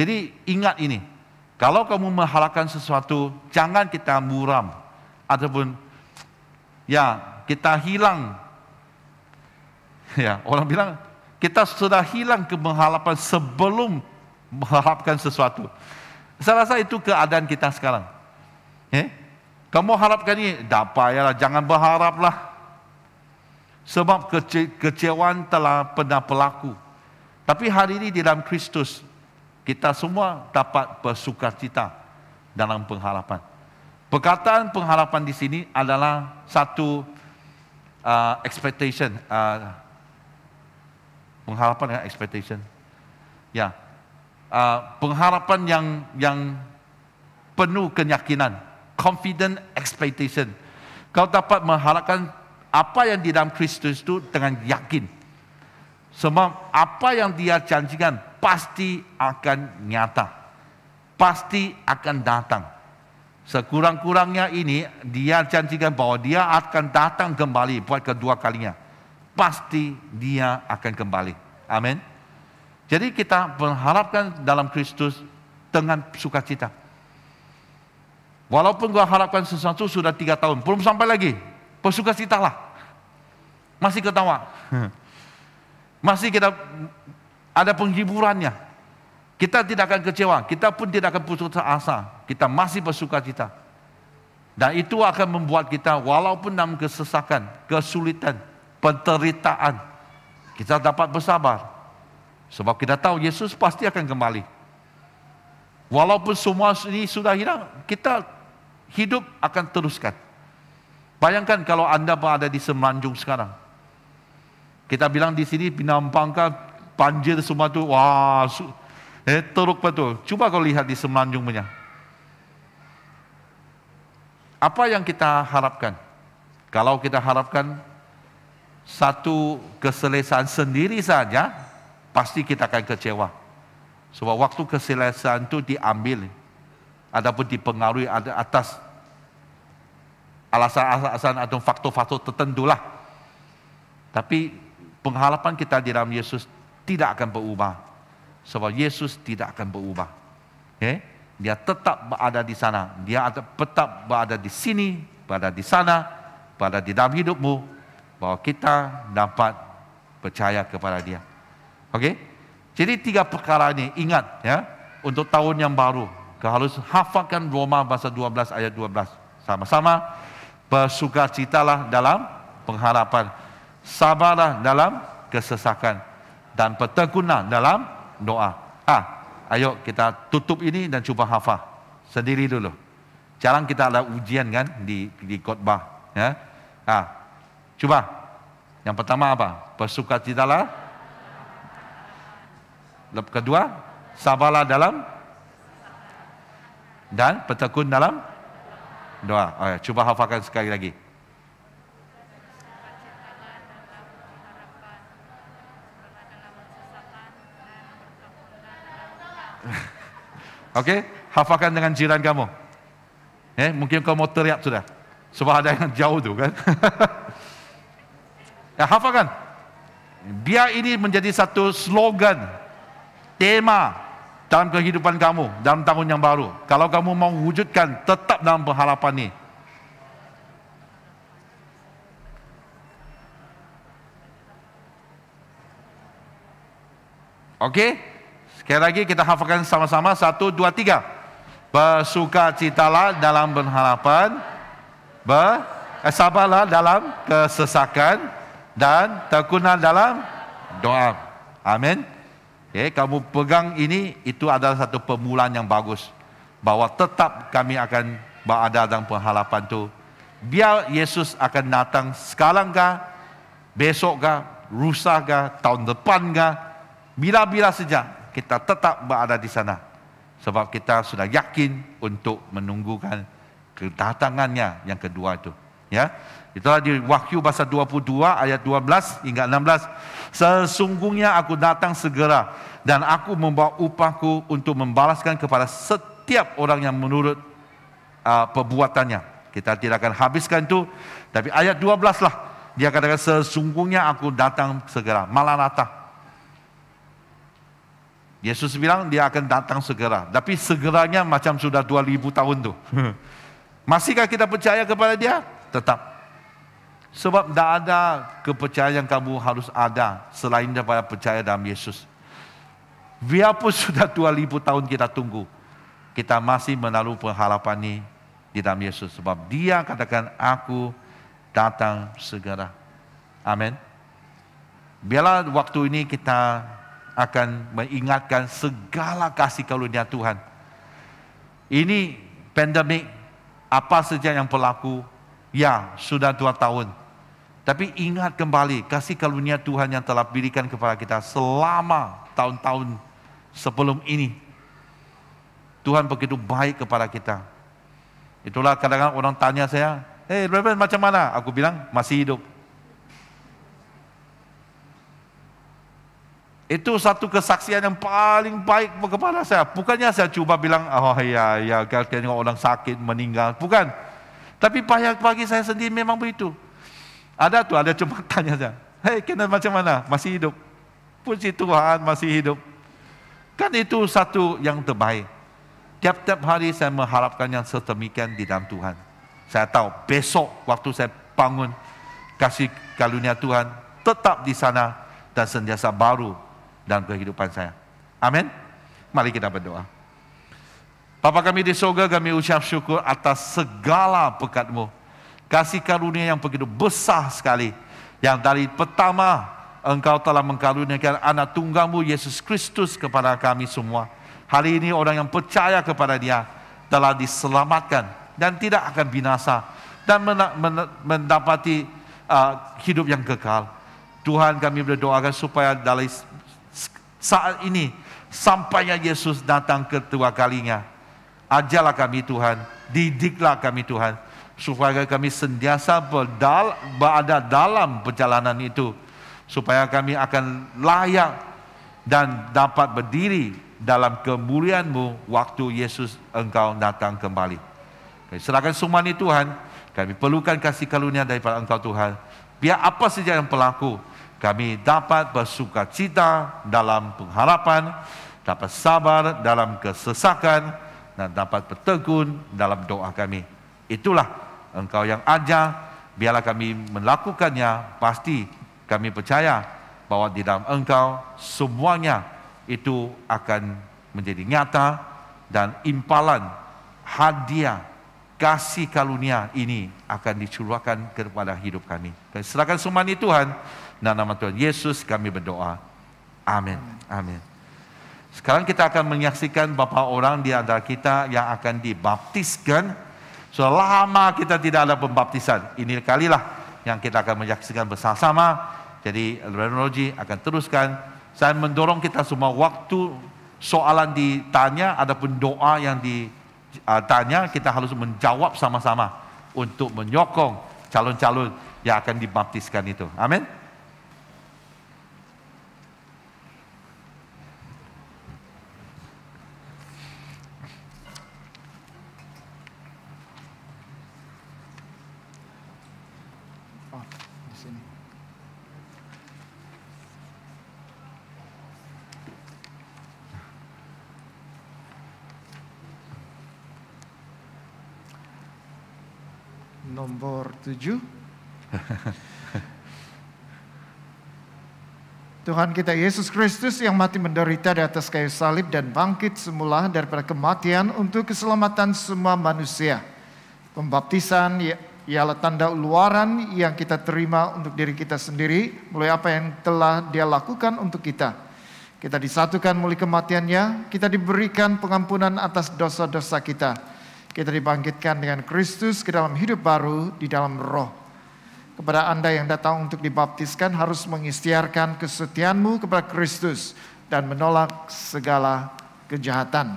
Jadi ingat ini. Kalau kamu mengharapkan sesuatu, jangan kita muram. Ataupun kita hilang. Orang bilang, kita sudah hilang pengharapan sebelum mengharapkan sesuatu. Saya rasa itu keadaan kita sekarang. Kamu harapkan ini, tak payahlah, jangan berharaplah. Sebab kecewaan telah pernah berlaku. Tapi hari ini di dalam Kristus, kita semua dapat bersukacita dalam pengharapan. Perkataan pengharapan di sini adalah satu expectation. Pengharapan dengan expectation. Pengharapan yang penuh keyakinan. Confident expectation. Kau dapat mengharapkan apa yang di dalam Kristus itu dengan yakin. Sebab apa yang dia janjikan pasti akan nyata. Pasti akan datang. Sekurang-kurangnya ini, dia janjikan bahwa dia akan datang kembali buat kedua kalinya. Pasti dia akan kembali. Amin. Jadi kita mengharapkan dalam Kristus dengan sukacita. Walaupun gua harapkan sesuatu sudah 3 tahun, belum sampai lagi, bersukacitalah. Masih ketawa. Masih kita ada penghiburannya. Kita tidak akan kecewa, kita pun tidak akan putus asa. Kita masih bersukacita. Dan itu akan membuat kita walaupun dalam kesesakan, kesulitan, penderitaan, kita dapat bersabar. Sebab kita tahu Yesus pasti akan kembali. Walaupun semua ini sudah hilang, kita hidup akan teruskan. Bayangkan kalau Anda berada di Semenanjung sekarang. Kita bilang di sini Pinang Bangka, banjir semua tu, wah, teruk betul. Cuba kau lihat di Semenanjung punya. Apa yang kita harapkan? Kalau kita harapkan satu keselesaan sendiri saja, pasti kita akan kecewa. Sebab waktu keselesaan itu diambil, ataupun dipengaruhi atas alasan-alasan atau faktor-faktor tertentu lah. Tapi pengharapan kita di dalam Yesus tidak akan berubah. Sebab Yesus tidak akan berubah. Dia tetap berada di sana. Dia tetap berada di sini, berada di sana, berada di dalam hidupmu. Bahwa kita dapat percaya kepada dia. Okey? Jadi 3 perkara ini, ingat ya, untuk tahun yang baru. Kau harus hafalkan Roma pasal 12 ayat 12. Sama-sama, bersukacitalah dalam pengharapan. Sabarlah dalam kesesakan. Dan bertekunlah dalam doa. Ayo kita tutup ini dan cuba hafal. Sendiri dulu. Jarang kita ada ujian kan di khotbah. Ya. Coba. Yang pertama apa? Bersukacitalah. Kedua, sabarlah dalam dan bertekun dalam Doa. Coba hafalkan sekali lagi. Okey, hafalkan dengan jiran kamu. Mungkin kamu mau teriak sudah. Sebab ada yang jauh tu kan. Hafalkan. Biar ini menjadi satu slogan, tema dalam kehidupan kamu dalam tahun yang baru. Kalau kamu mau wujudkan tetap dalam pengharapan ini. Okey, sekali lagi kita hafalkan sama-sama. 1, 2, 3. Bersukacitalah dalam pengharapan, sabarlah dalam kesesakan, dan tekunlah dalam doa. Amin. Kamu pegang ini, itu adalah satu permulaan yang bagus. Bahawa tetap kami akan berada dalam pengharapan itu. Biar Yesus akan datang sekarang kah, besok kah, lusa kah, tahun depan kah, bila-bila saja kita tetap berada di sana. Sebab kita sudah yakin untuk menunggukan kedatangannya yang kedua itu. Ya, itulah di Wahyu pasal 22 ayat 12 hingga 16. Sesungguhnya aku datang segera dan aku membawa upahku untuk membalaskan kepada setiap orang yang menurut perbuatannya. Kita tidak akan habiskan itu, tapi ayat 12 lah dia katakan sesungguhnya aku datang segera. Maranatha. Yesus bilang dia akan datang segera, tapi segeranya macam sudah 2000 tahun tu. Masihkah kita percaya kepada dia? Tetap. Sebab tidak ada kepercayaan yang kamu harus ada selain daripada percaya dalam Yesus. Biarpun sudah 2000 tahun kita tunggu, kita masih menaruh pengharapan ini di dalam Yesus. Sebab dia katakan aku datang segera. Amin. Biarlah waktu ini kita akan mengingatkan segala kasih karunia Tuhan. Ini pandemik, apa saja yang berlaku, ya sudah 2 tahun. Tapi ingat kembali kasih karunia Tuhan yang telah berikan kepada kita selama tahun-tahun sebelum ini. Tuhan begitu baik kepada kita. Itulah kadang-kadang orang tanya saya, Reverend macam mana? Aku bilang masih hidup. Itu satu kesaksian yang paling baik kepada saya. Bukannya saya cuba bilang, oh ya, kalau tengok orang sakit meninggal. Bukan. Tapi pagi saya sendiri memang begitu. Ada cuma tanya saya, Kenneth macam mana? Masih hidup. Puji Tuhan masih hidup. Kan itu satu yang terbaik. Tiap-tiap hari saya mengharapkan yang sedemikian di dalam Tuhan. Saya tahu besok waktu saya bangun, kasih karunia Tuhan tetap di sana dan sentiasa baru dalam kehidupan saya. Amin. Mari kita berdoa. Bapa kami di surga, kami ucap syukur atas segala berkat-Mu. Kasih karunia yang begitu besar sekali. Yang dari pertama Engkau telah mengkaruniakan anak tunggal-Mu Yesus Kristus kepada kami semua. Hari ini orang yang percaya kepada Dia telah diselamatkan dan tidak akan binasa dan mendapati hidup yang kekal. Tuhan, kami berdoakan supaya dari saat ini sampainya Yesus datang kedua kalinya, ajarlah kami Tuhan, didiklah kami Tuhan, supaya kami sentiasa berada dalam perjalanan itu, supaya kami akan layak dan dapat berdiri dalam kemuliaan-Mu waktu Yesus Engkau datang kembali. Kami serahkan semua ini Tuhan, kami perlukan kasih karunia daripada Engkau Tuhan. Biar apa saja yang berlaku, kami dapat bersukacita dalam pengharapan, dapat sabar dalam kesesakan, dan dapat bertekun dalam doa kami. Itulah Engkau yang ajar, biarlah kami melakukannya. Pasti kami percaya bahwa di dalam Engkau semuanya itu akan menjadi nyata dan impalan hadiah kasih karunia ini akan dicurahkan kepada hidup kami. Kami serahkan semua ini Tuhan. Dalam nama Tuhan Yesus kami berdoa. Amin. Amin. Sekarang kita akan menyaksikan beberapa orang di antara kita yang akan dibaptiskan. Selama kita tidak ada pembaptisan, ini kalilah yang kita akan menyaksikan bersama-sama. Jadi Reverend Roji akan teruskan. Saya mendorong kita semua waktu soalan ditanya, adapun doa yang tanya, kita harus menjawab sama-sama untuk menyokong calon-calon yang akan dibaptiskan itu. Amin. Nomor 7. Tuhan kita Yesus Kristus yang mati menderita di atas kayu salib dan bangkit semula daripada kematian untuk keselamatan semua manusia. Pembaptisan ialah tanda uluaran yang kita terima untuk diri kita sendiri melalui apa yang telah Dia lakukan untuk kita. Kita disatukan melalui kematiannya, kita diberikan pengampunan atas dosa-dosa kita. Kita dibangkitkan dengan Kristus ke dalam hidup baru di dalam roh. Kepada Anda yang datang untuk dibaptiskan harus mengikhtiarkan kesetiaanmu kepada Kristus dan menolak segala kejahatan.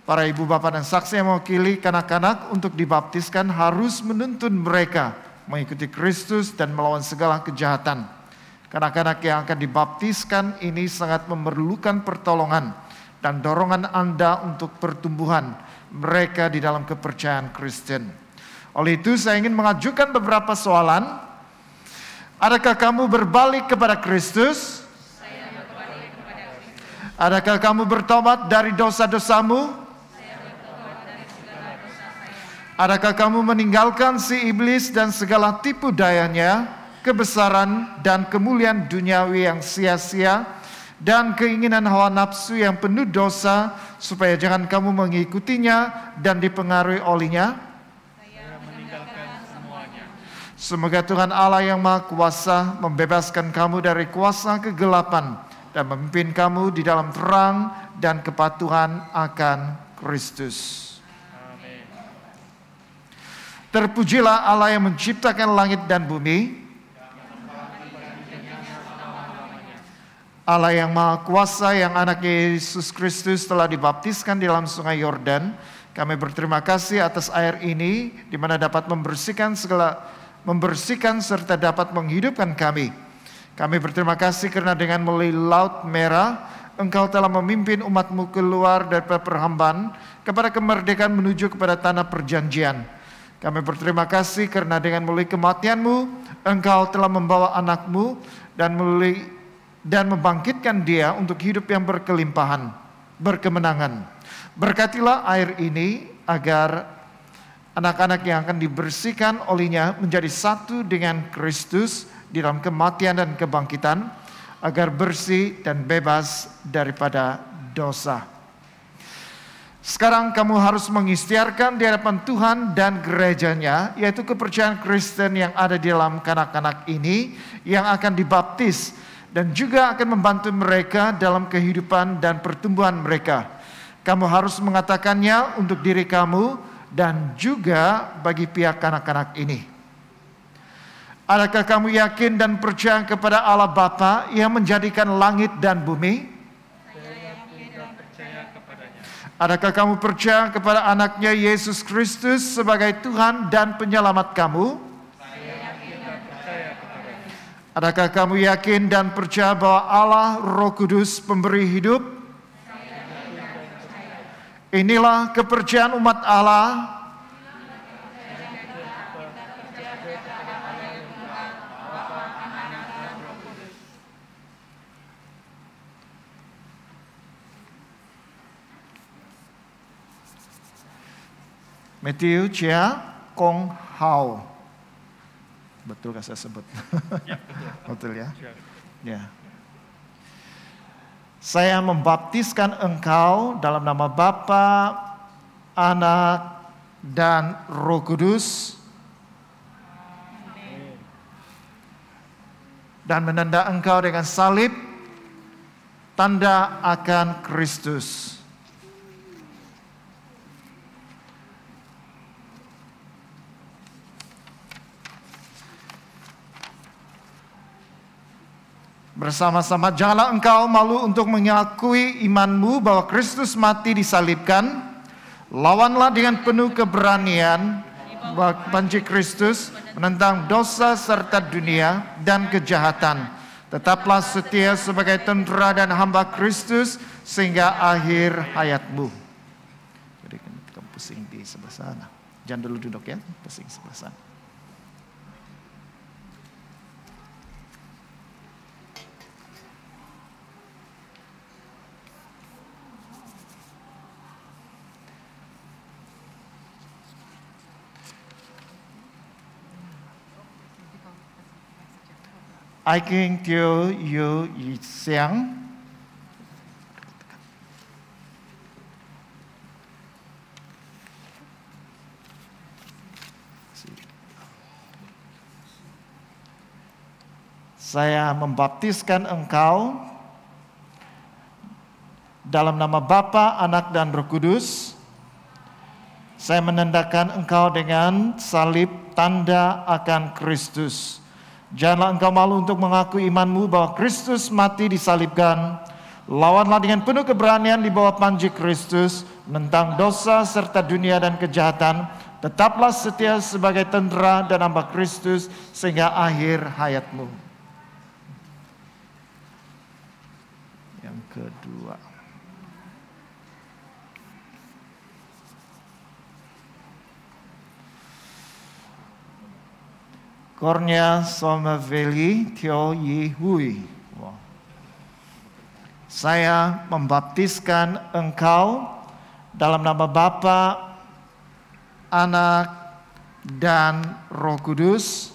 Para ibu bapa dan saksi yang mewakili kanak-kanak untuk dibaptiskan harus menuntun mereka mengikuti Kristus dan melawan segala kejahatan. Kanak-kanak yang akan dibaptiskan ini sangat memerlukan pertolongan dan dorongan Anda untuk pertumbuhan mereka di dalam kepercayaan Kristen. Oleh itu saya ingin mengajukan beberapa soalan. Adakah kamu berbalik kepada Kristus? Adakah kamu bertobat dari dosa-dosamu? Adakah kamu meninggalkan si iblis dan segala tipu dayanya, kebesaran dan kemuliaan duniawi yang sia-sia, dan keinginan hawa nafsu yang penuh dosa, supaya jangan kamu mengikutinya dan dipengaruhi olehnya? Saya meninggalkan semuanya. Semoga Tuhan Allah yang Maha Kuasa membebaskan kamu dari kuasa kegelapan dan memimpin kamu di dalam terang dan kepatuhan akan Kristus. Amin. Terpujilah Allah yang menciptakan langit dan bumi, Allah yang Maha Kuasa yang anaknya Yesus Kristus telah dibaptiskan di dalam sungai Yordan. Kami berterima kasih atas air ini di mana dapat membersihkan serta dapat menghidupkan kami. Kami berterima kasih karena dengan melalui Laut Merah Engkau telah memimpin umat-Mu keluar dari perhambaan kepada kemerdekaan menuju kepada tanah perjanjian. Kami berterima kasih karena dengan melalui kematian-Mu Engkau telah membawa anak-Mu dan membangkitkan Dia untuk hidup yang berkelimpahan, berkemenangan. Berkatilah air ini agar anak-anak yang akan dibersihkan olehnya menjadi satu dengan Kristus di dalam kematian dan kebangkitan, agar bersih dan bebas daripada dosa. Sekarang kamu harus mengikhtiarkan di hadapan Tuhan dan gerejanya, yaitu kepercayaan Kristen yang ada di dalam kanak-kanak ini yang akan dibaptis dan juga akan membantu mereka dalam kehidupan dan pertumbuhan mereka. Kamu harus mengatakannya untuk diri kamu dan juga bagi pihak kanak-kanak ini. Adakah kamu yakin dan percaya kepada Allah Bapa yang menjadikan langit dan bumi? Saya yakin dan percaya kepadanya. Adakah kamu percaya kepada anaknya Yesus Kristus sebagai Tuhan dan penyelamat kamu? Adakah kamu yakin dan percaya bahwa Allah Roh Kudus pemberi hidup? Inilah kepercayaan umat Allah. Matthew Chia Kong Hao. Betul kan saya sebut? Ya, betul. Betul ya? Siap. Ya. Saya membaptiskan engkau dalam nama Bapa, Anak, dan Roh Kudus. Dan menanda engkau dengan salib, tanda akan Kristus. Bersama-sama, janganlah engkau malu untuk mengakui imanmu bahwa Kristus mati disalibkan, Lawanlah dengan penuh keberanian panji Kristus menentang dosa serta dunia dan kejahatan. Tetaplah setia sebagai tentara dan hamba Kristus sehingga akhir hayatmu. Jadi kamu pusing di sebelah sana. Jangan dulu duduk ya, pusing sebelah sana. Ai kính Chúa yêu sáng. Saya membaptiskan engkau dalam nama Bapa, Anak, dan Roh Kudus. Saya menandakan engkau dengan salib tanda akan Kristus. Janganlah engkau malu untuk mengaku imanmu bahwa Kristus mati disalibkan. Lawanlah dengan penuh keberanian di bawah panji Kristus menentang dosa serta dunia dan kejahatan. Tetaplah setia sebagai tentara dan hamba Kristus sehingga akhir hayatmu. Yang kedua. Kornya somaveli tio yihui. Saya membaptiskan engkau dalam nama Bapa, Anak, dan Roh Kudus.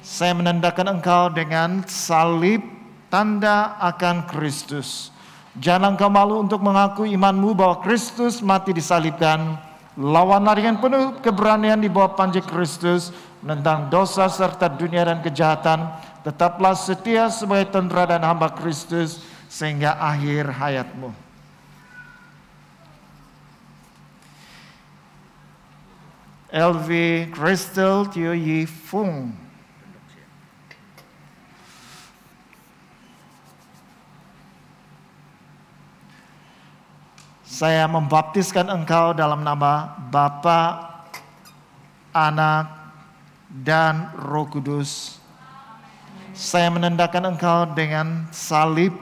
Saya menandakan engkau dengan salib tanda akan Kristus. Jangan engkau malu untuk mengaku imanmu bahwa Kristus mati disalibkan. Lawanlah dengan penuh keberanian di bawah panji Kristus menentang dosa serta dunia dan kejahatan. Tetaplah setia sebagai tentara dan hamba Kristus sehingga akhir hayatmu. LV Crystal Tio Yi Fung. Saya membaptiskan engkau dalam nama Bapa, Anak, dan Roh Kudus. Saya menandakan engkau dengan salib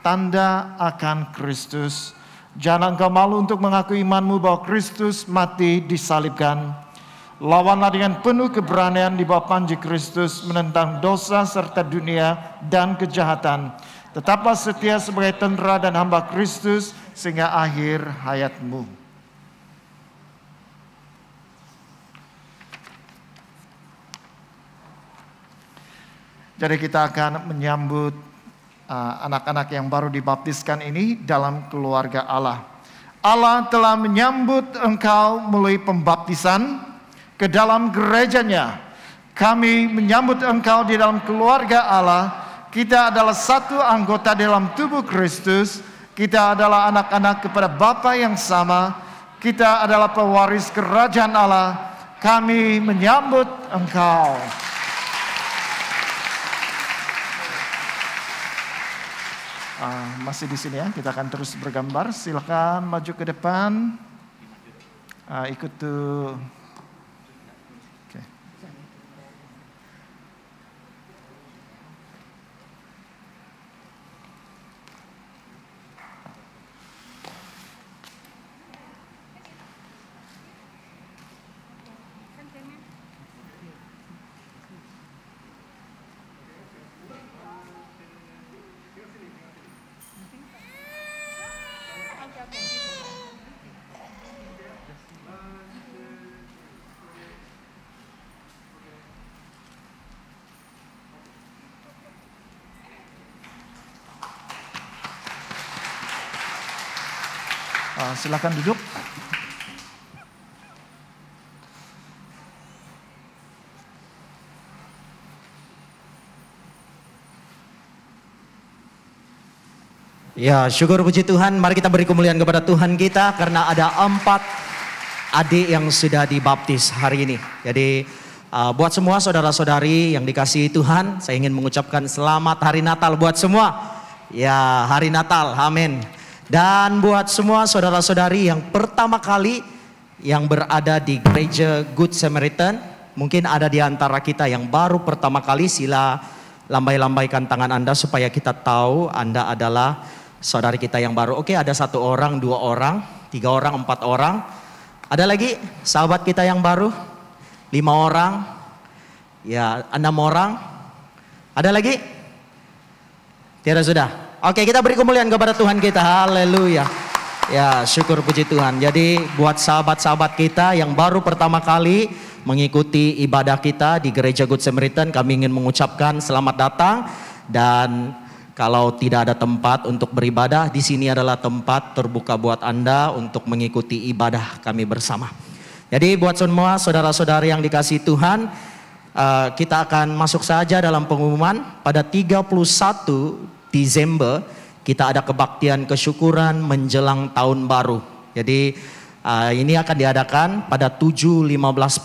tanda akan Kristus. Jangan engkau malu untuk mengaku imanmu bahwa Kristus mati disalibkan. Lawanlah dengan penuh keberanian di bawah panji Kristus menentang dosa serta dunia dan kejahatan. Tetaplah setia sebagai tentara dan hamba Kristus sehingga akhir hayatmu. Jadi kita akan menyambut anak-anak yang baru dibaptiskan ini dalam keluarga Allah. Allah telah menyambut engkau melalui pembaptisan ke dalam gerejanya. Kami menyambut engkau di dalam keluarga Allah. Kita adalah satu anggota dalam tubuh Kristus. Kita adalah anak-anak kepada Bapa yang sama. Kita adalah pewaris kerajaan Allah. Kami menyambut engkau. Masih di sini ya, kita akan terus bergambar. Silakan maju ke depan. Ikut tuh. Silakan duduk. Ya, syukur puji Tuhan. Mari kita beri kemuliaan kepada Tuhan kita karena ada 4 adik yang sudah dibaptis hari ini. Jadi buat semua saudara-saudari yang dikasihi Tuhan, saya ingin mengucapkan selamat hari Natal buat semua. Ya, hari Natal, amin. Dan buat semua saudara-saudari yang pertama kali yang berada di gereja Good Samaritan, mungkin ada di antara kita yang baru pertama kali, sila lambai-lambaikan tangan Anda supaya kita tahu Anda adalah saudari kita yang baru. Oke, ada 1 orang, 2 orang, 3 orang, 4 orang. Ada lagi sahabat kita yang baru, 5 orang, ya 6 orang. Ada lagi? Tiada sudah. Oke, kita beri kemuliaan kepada Tuhan kita. Haleluya. Ya, syukur puji Tuhan. Jadi buat sahabat-sahabat kita yang baru pertama kali mengikuti ibadah kita di gereja Good Samaritan, kami ingin mengucapkan selamat datang. Dan kalau tidak ada tempat untuk beribadah, di sini adalah tempat terbuka buat Anda untuk mengikuti ibadah kami bersama. Jadi buat semua saudara-saudari yang dikasihi Tuhan, kita akan masuk saja dalam pengumuman. Pada 31 Desember kita ada kebaktian kesyukuran menjelang tahun baru. Jadi ini akan diadakan pada 7.15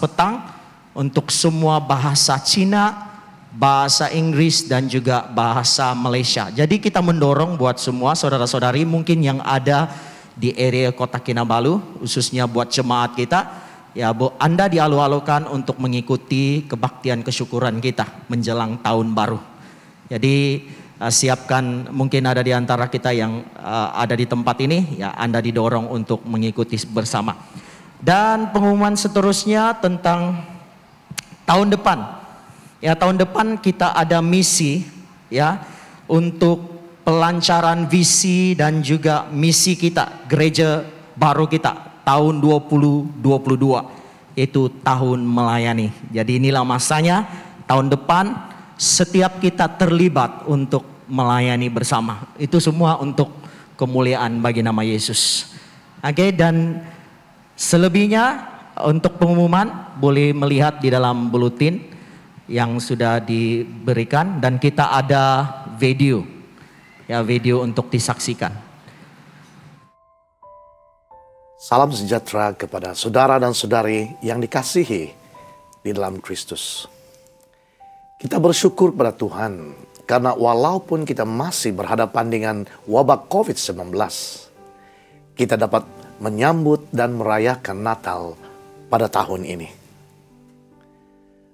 petang untuk semua bahasa Cina, bahasa Inggris dan juga bahasa Malaysia. Jadi kita mendorong buat semua saudara-saudari mungkin yang ada di area Kota Kinabalu, khususnya buat jemaat kita, ya Anda dialu-alukan untuk mengikuti kebaktian kesyukuran kita menjelang tahun baru. Jadi siapkan, mungkin ada di antara kita yang ada di tempat ini, ya Anda didorong untuk mengikuti bersama. Dan pengumuman seterusnya tentang tahun depan. Ya, tahun depan kita ada misi ya untuk pelancaran visi dan juga misi kita gereja baru kita tahun 2022, yaitu tahun melayani. Jadi inilah masanya tahun depan setiap kita terlibat untuk melayani bersama. Itu semua untuk kemuliaan bagi nama Yesus. Oke, dan selebihnya untuk pengumuman boleh melihat di dalam buletin yang sudah diberikan, dan kita ada video. Ya, video untuk disaksikan. Salam sejahtera kepada saudara dan saudari yang dikasihi di dalam Kristus. Kita bersyukur pada Tuhan karena walaupun kita masih berhadapan dengan wabah COVID-19, kita dapat menyambut dan merayakan Natal pada tahun ini.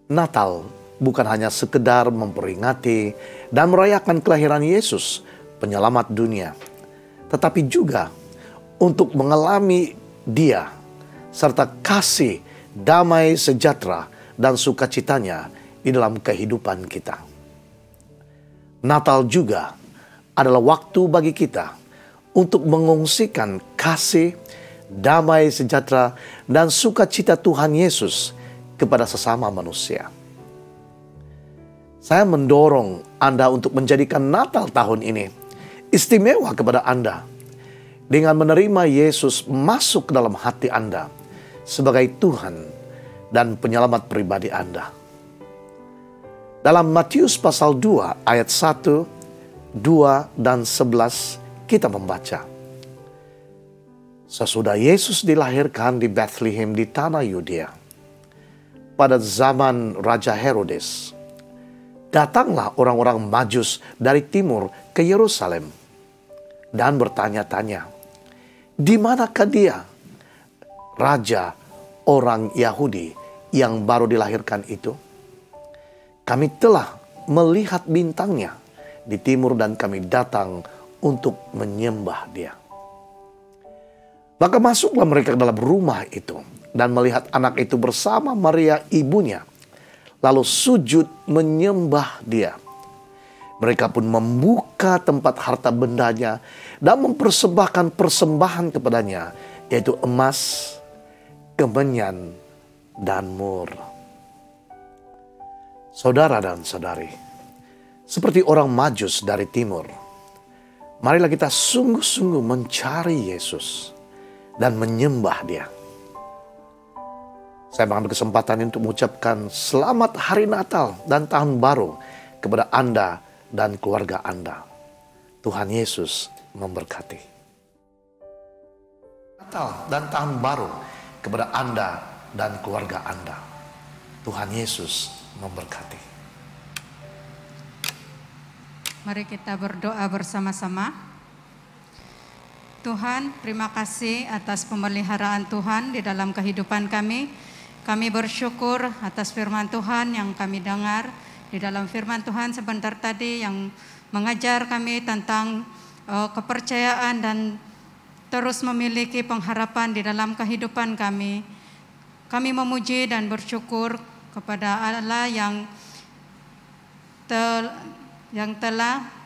Natal bukan hanya sekedar memperingati dan merayakan kelahiran Yesus, penyelamat dunia, tetapi juga untuk mengalami Dia serta kasih, damai, sejahtera, dan sukacitanya di dalam kehidupan kita. Natal juga adalah waktu bagi kita untuk mengungsikan kasih, damai, sejahtera, dan sukacita Tuhan Yesus kepada sesama manusia. Saya mendorong Anda untuk menjadikan Natal tahun ini istimewa kepada Anda dengan menerima Yesus masuk ke dalam hati Anda sebagai Tuhan dan penyelamat pribadi Anda. Dalam Matius pasal 2 ayat 1, 2 dan 11 kita membaca. Sesudah Yesus dilahirkan di Bethlehem di tanah Yudea, pada zaman Raja Herodes, datanglah orang-orang Majus dari timur ke Yerusalem dan bertanya-tanya, di manakah Dia, Raja orang Yahudi yang baru dilahirkan itu? Kami telah melihat bintangnya di timur dan kami datang untuk menyembah Dia. Maka masuklah mereka ke dalam rumah itu dan melihat anak itu bersama Maria ibunya, lalu sujud menyembah Dia. Mereka pun membuka tempat harta bendanya dan mempersembahkan persembahan kepadanya, yaitu emas, kemenyan, dan mur. Saudara dan saudari, seperti orang Majus dari timur, marilah kita sungguh-sungguh mencari Yesus dan menyembah Dia. Saya mengambil kesempatan untuk mengucapkan selamat hari Natal dan Tahun Baru kepada Anda dan keluarga Anda. Tuhan Yesus memberkati. Natal dan Tahun Baru kepada Anda dan keluarga Anda. Tuhan Yesus memberkati. Mari kita berdoa bersama-sama. Tuhan, terima kasih atas pemeliharaan Tuhan di dalam kehidupan kami. Kami bersyukur atas firman Tuhan yang kami dengar. Di dalam firman Tuhan sebentar tadi yang mengajar kami tentang kepercayaan dan terus memiliki pengharapan di dalam kehidupan kami. Kami memuji dan bersyukur kepada Allah yang telah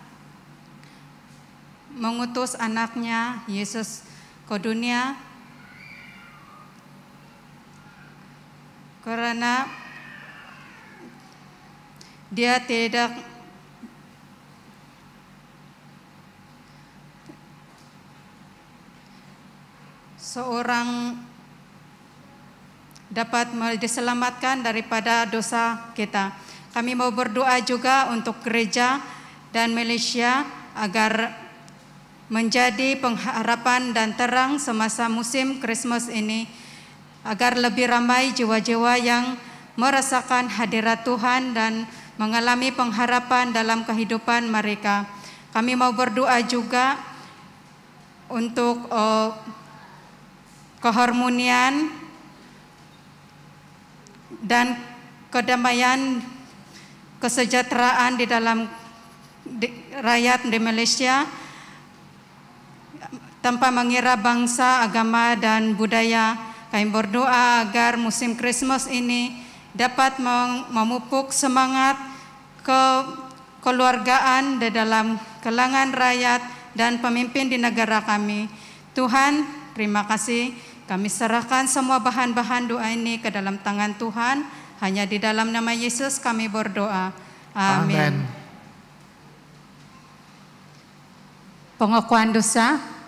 mengutus anaknya Yesus ke dunia karena dia tidak seorang dapat diselamatkan daripada dosa kita. Kami mau berdoa juga untuk gereja dan Malaysia agar menjadi pengharapan dan terang semasa musim Christmas ini, agar lebih ramai jiwa-jiwa yang merasakan hadirat Tuhan dan mengalami pengharapan dalam kehidupan mereka. Kami mau berdoa juga untuk keharmonian dan kedamaian, kesejahteraan di dalam rakyat di Malaysia, tanpa mengira bangsa, agama, dan budaya. Kami berdoa agar musim Christmas ini dapat memupuk semangat kekeluargaan di dalam kalangan rakyat dan pemimpin di negara kami. Tuhan, terima kasih. Kami serahkan semua bahan-bahan doa ini ke dalam tangan Tuhan. Hanya di dalam nama Yesus kami berdoa. Amin. Pengakuan dosa.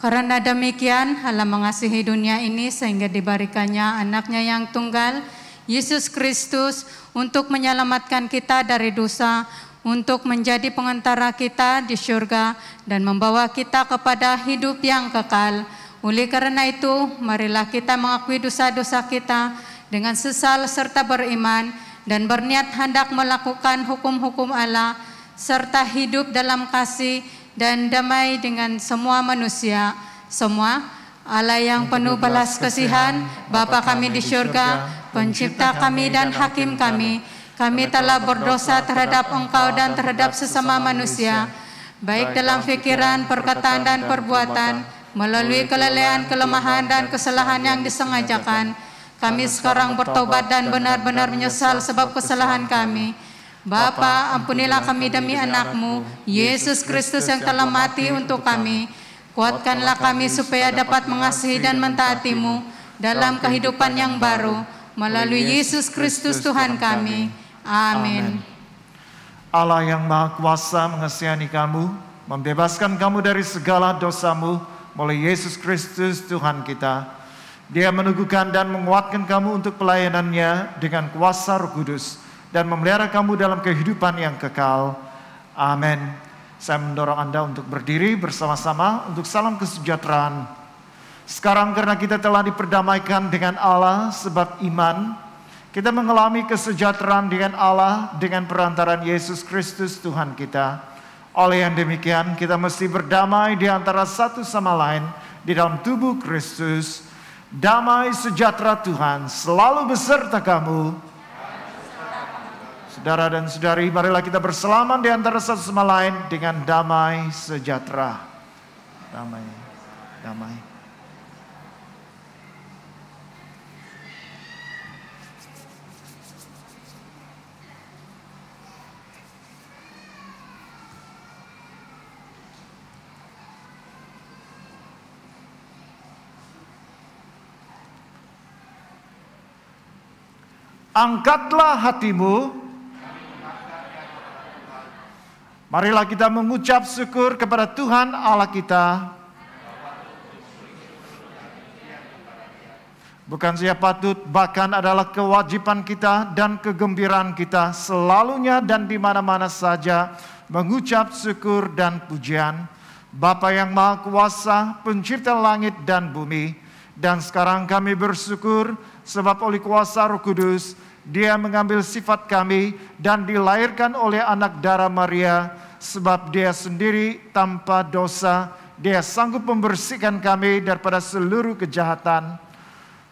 Karena demikian Allah mengasihi dunia ini sehingga diberikannya anaknya yang tunggal, Yesus Kristus, untuk menyelamatkan kita dari dosa, untuk menjadi pengantara kita di surga dan membawa kita kepada hidup yang kekal. Oleh karena itu, marilah kita mengakui dosa-dosa kita dengan sesal serta beriman dan berniat hendak melakukan hukum-hukum Allah serta hidup dalam kasih dan damai dengan semua manusia. Semua Allah yang penuh belas kasihan, Bapa kami di surga, pencipta kami dan hakim kami. Kami telah berdosa terhadap Engkau dan terhadap sesama manusia, baik dalam fikiran, perkataan dan perbuatan, melalui kelalaian, kelemahan dan kesalahan yang disengajakan. Kami sekarang bertobat dan benar-benar menyesal sebab kesalahan kami. Bapa, ampunilah kami demi anak-Mu, Yesus Kristus yang telah mati untuk kami. Kuatkanlah kami supaya dapat mengasihi dan mentaati-Mu dalam kehidupan yang baru, melalui Yesus Kristus Tuhan kami. Amin. Allah yang Maha Kuasa mengasihani kamu, membebaskan kamu dari segala dosamu melalui Yesus Kristus Tuhan kita. Dia meneguhkan dan menguatkan kamu untuk pelayanannya dengan kuasa Roh Kudus dan memelihara kamu dalam kehidupan yang kekal. Amin. Saya mendorong Anda untuk berdiri bersama-sama untuk salam kesejahteraan. Sekarang karena kita telah diperdamaikan dengan Allah sebab iman, kita mengalami kesejahteraan dengan Allah dengan perantaran Yesus Kristus Tuhan kita. Oleh yang demikian, kita mesti berdamai di antara satu sama lain di dalam tubuh Kristus. Damai sejahtera Tuhan selalu beserta kamu. Saudara dan saudari, marilah kita bersalaman di antara satu sama lain dengan damai sejahtera. Damai, damai. Angkatlah hatimu. Marilah kita mengucap syukur kepada Tuhan Allah kita. Bukan saja patut, bahkan adalah kewajiban kita dan kegembiraan kita selalunya dan di mana-mana saja mengucap syukur dan pujian. Bapa yang Maha Kuasa, pencipta langit dan bumi, dan sekarang kami bersyukur sebab oleh kuasa Roh Kudus Dia mengambil sifat kami dan dilahirkan oleh anak darah Maria, sebab Dia sendiri tanpa dosa Dia sanggup membersihkan kami daripada seluruh kejahatan.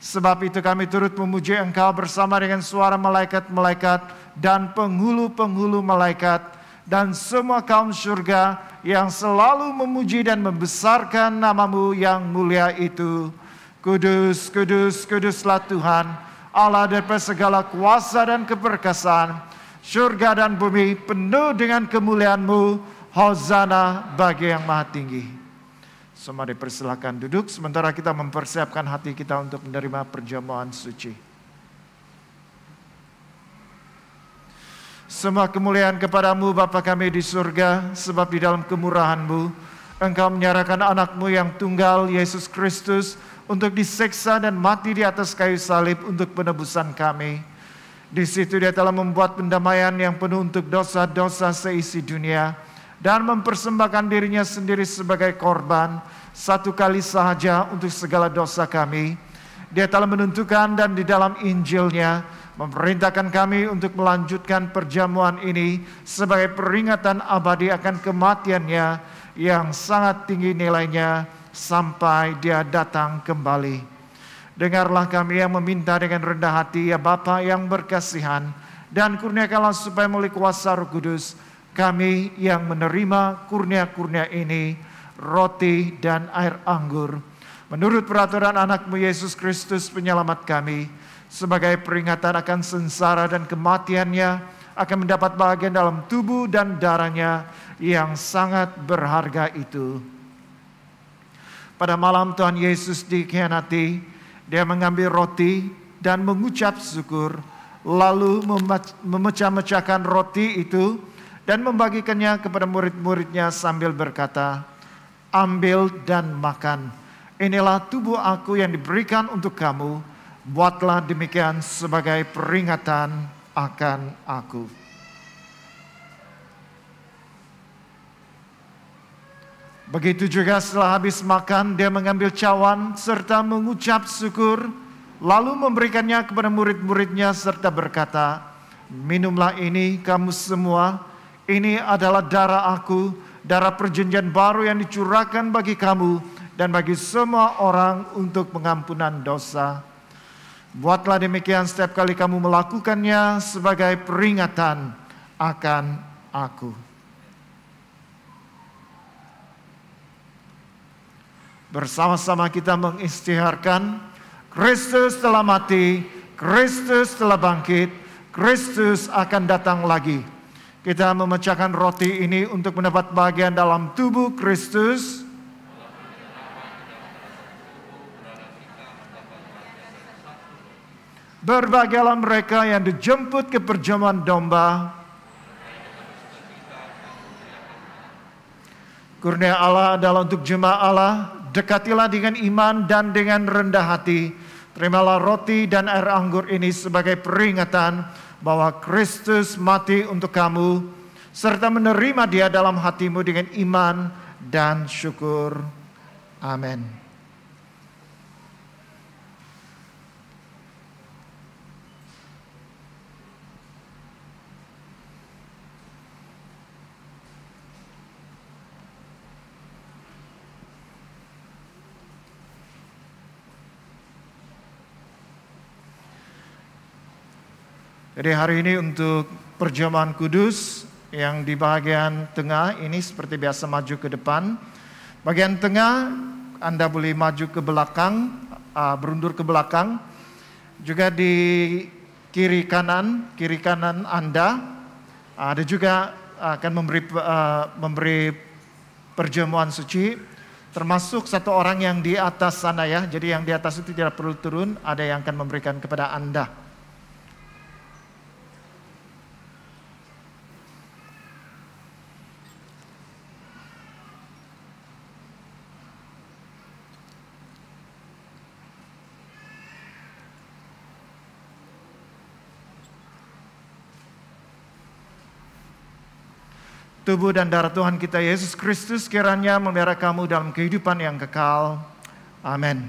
Sebab itu kami turut memuji Engkau bersama dengan suara malaikat-malaikat dan penghulu-penghulu malaikat dan semua kaum surga yang selalu memuji dan membesarkan nama-Mu yang mulia itu. Kudus, kudus, kuduslah Tuhan, Allah daripada segala kuasa dan keperkasaan. Surga dan bumi penuh dengan kemuliaan-Mu. Hosana bagi yang maha tinggi. Semua dipersilakan duduk sementara kita mempersiapkan hati kita untuk menerima perjamuan suci. Semua kemuliaan kepadamu Bapa kami di surga, sebab di dalam kemurahan-Mu Engkau menyerahkan anak-Mu yang tunggal, Yesus Kristus, untuk diseksa dan mati di atas kayu salib untuk penebusan kami. Di situ Dia telah membuat pendamaian yang penuh untuk dosa-dosa seisi dunia, dan mempersembahkan dirinya sendiri sebagai korban satu kali sahaja untuk segala dosa kami. Dia telah menentukan dan di dalam Injilnya memerintahkan kami untuk melanjutkan perjamuan ini sebagai peringatan abadi akan kematiannya yang sangat tinggi nilainya sampai Dia datang kembali. Dengarlah kami yang meminta dengan rendah hati, ya Bapa yang berkasihan, dan kurniakanlah supaya melalui kuasa Roh Kudus kami yang menerima kurnia-kurnia ini, roti dan air anggur, menurut peraturan anak-Mu Yesus Kristus penyelamat kami, sebagai peringatan akan sengsara dan kematiannya, akan mendapat bahagian dalam tubuh dan darahnya yang sangat berharga itu. Pada malam Tuhan Yesus dikhianati, Dia mengambil roti dan mengucap syukur, lalu memecah-mecahkan roti itu dan membagikannya kepada murid-muridnya sambil berkata, "Ambil dan makan. Inilah tubuh aku yang diberikan untuk kamu. Buatlah demikian sebagai peringatan akan aku." Begitu juga setelah habis makan, Dia mengambil cawan serta mengucap syukur, lalu memberikannya kepada murid-muridnya serta berkata, "Minumlah ini kamu semua. Ini adalah darah aku, darah perjanjian baru yang dicurahkan bagi kamu dan bagi semua orang untuk pengampunan dosa. Buatlah demikian setiap kali kamu melakukannya sebagai peringatan akan aku." Bersama-sama kita mengisytiharkan, Kristus telah mati, Kristus telah bangkit, Kristus akan datang lagi. Kita memecahkan roti ini untuk mendapat bagian dalam tubuh Kristus. Berbahagialah mereka yang dijemput ke perjamuan domba. Kurnia Allah adalah untuk jemaat Allah. Dekatilah dengan iman dan dengan rendah hati. Terimalah roti dan air anggur ini sebagai peringatan bahwa Kristus mati untuk kamu, serta menerima Dia dalam hatimu dengan iman dan syukur. Amin. Jadi hari ini untuk perjamuan kudus yang di bagian tengah ini seperti biasa maju ke depan. Bagian tengah Anda boleh maju ke belakang, berundur ke belakang. Juga di kiri kanan Anda ada juga akan memberi perjamuan suci. Termasuk satu orang yang di atas sana ya. Jadi yang di atas itu tidak perlu turun, ada yang akan memberikan kepada Anda. Tubuh dan darah Tuhan kita Yesus Kristus kiranya memelihara kamu dalam kehidupan yang kekal. Amin.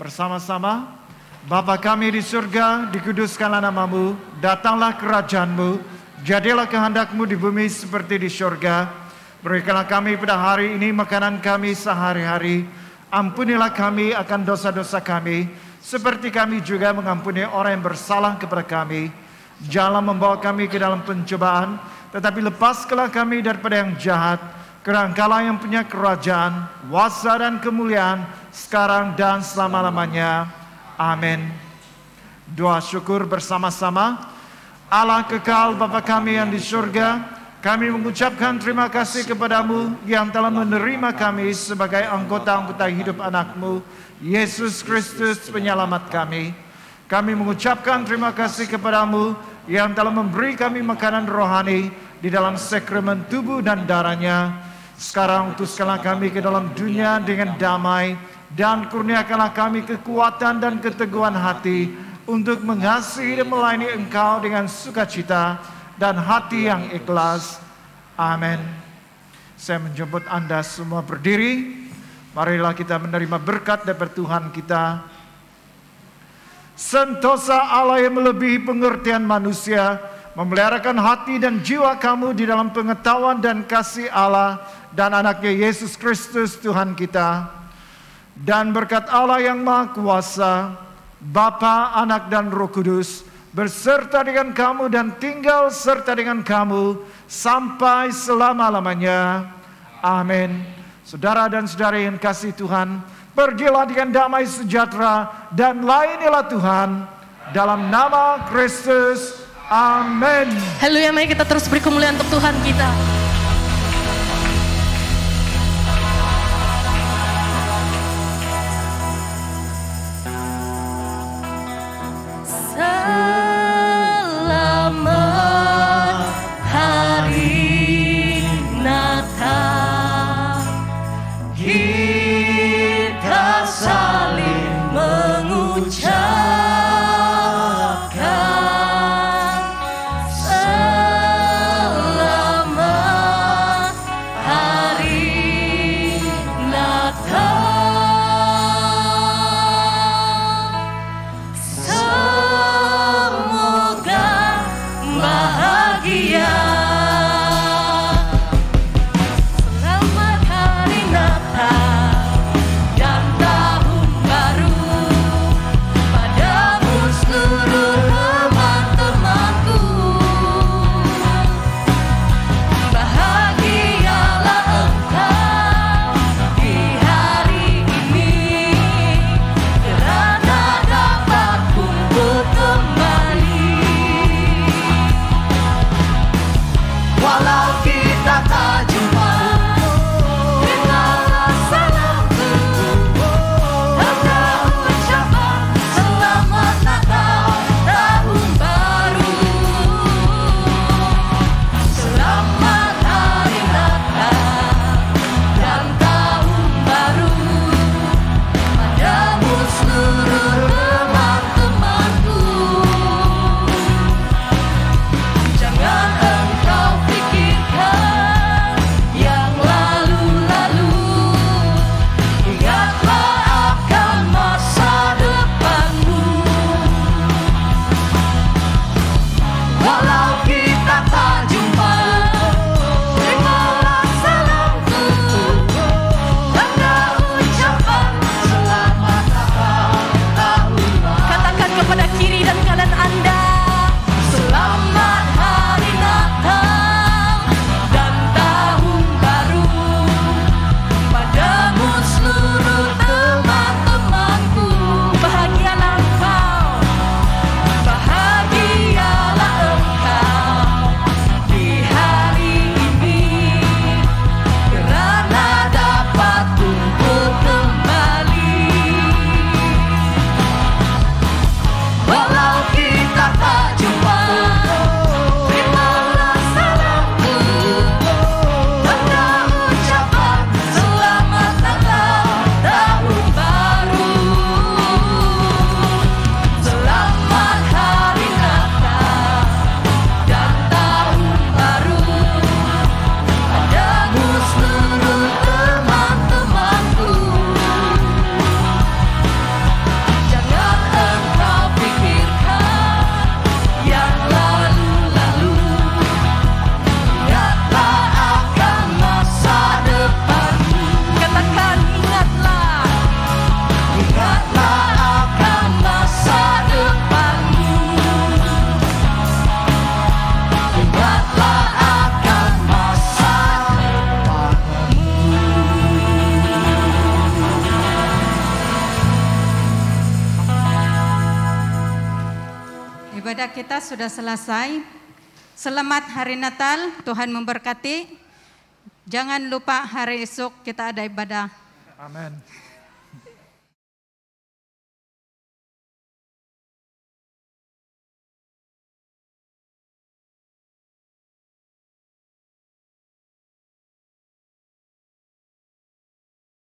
bersama-sama. Bapa kami di surga, dikuduskanlah namamu, datanglah kerajaanmu, jadilah kehendakmu di bumi seperti di surga. Berikanlah kami pada hari ini makanan kami sehari-hari. Ampunilah kami akan dosa-dosa kami, seperti kami juga mengampuni orang yang bersalah kepada kami. Janganlah membawa kami ke dalam pencobaan, tetapi lepaskanlah kami daripada yang jahat. Kerana Engkaulah yang punya kerajaan, kuasa dan kemuliaan, sekarang dan selama-lamanya. Amin. Doa syukur bersama-sama. Allah kekal Bapa kami yang di surga, kami mengucapkan terima kasih kepadamu yang telah menerima kami sebagai anggota-anggota hidup anak-Mu, Yesus Kristus penyelamat kami. Kami mengucapkan terima kasih kepadamu yang telah memberi kami makanan rohani di dalam sakramen tubuh dan darah-Nya. Sekarang utuskanlah kami ke dalam dunia dengan damai, dan kurniakanlah kami kekuatan dan keteguhan hati untuk mengasihi dan melayani Engkau dengan sukacita dan hati yang ikhlas. Amin. Saya menjemput Anda semua berdiri. Marilah kita menerima berkat dari Tuhan kita. Sentosa Allah yang melebihi pengertian manusia, memeliharakan hati dan jiwa kamu di dalam pengetahuan dan kasih Allah dan anaknya Yesus Kristus Tuhan kita. Dan berkat Allah yang Maha Kuasa, Bapa, Anak dan Roh Kudus, berserta dengan kamu dan tinggal serta dengan kamu sampai selama-lamanya. Amin. Saudara dan saudari yang kasih Tuhan, pergilah dengan damai sejahtera dan layanilah Tuhan dalam nama Kristus. Amin. Haleluya, mari kita terus beri kemuliaan untuk Tuhan kita. Selamat hari Natal, kita saling mengucapkan selamat ibadah kita sudah selesai. Selamat hari Natal, Tuhan memberkati. Jangan lupa hari esok kita ada ibadah. Amin.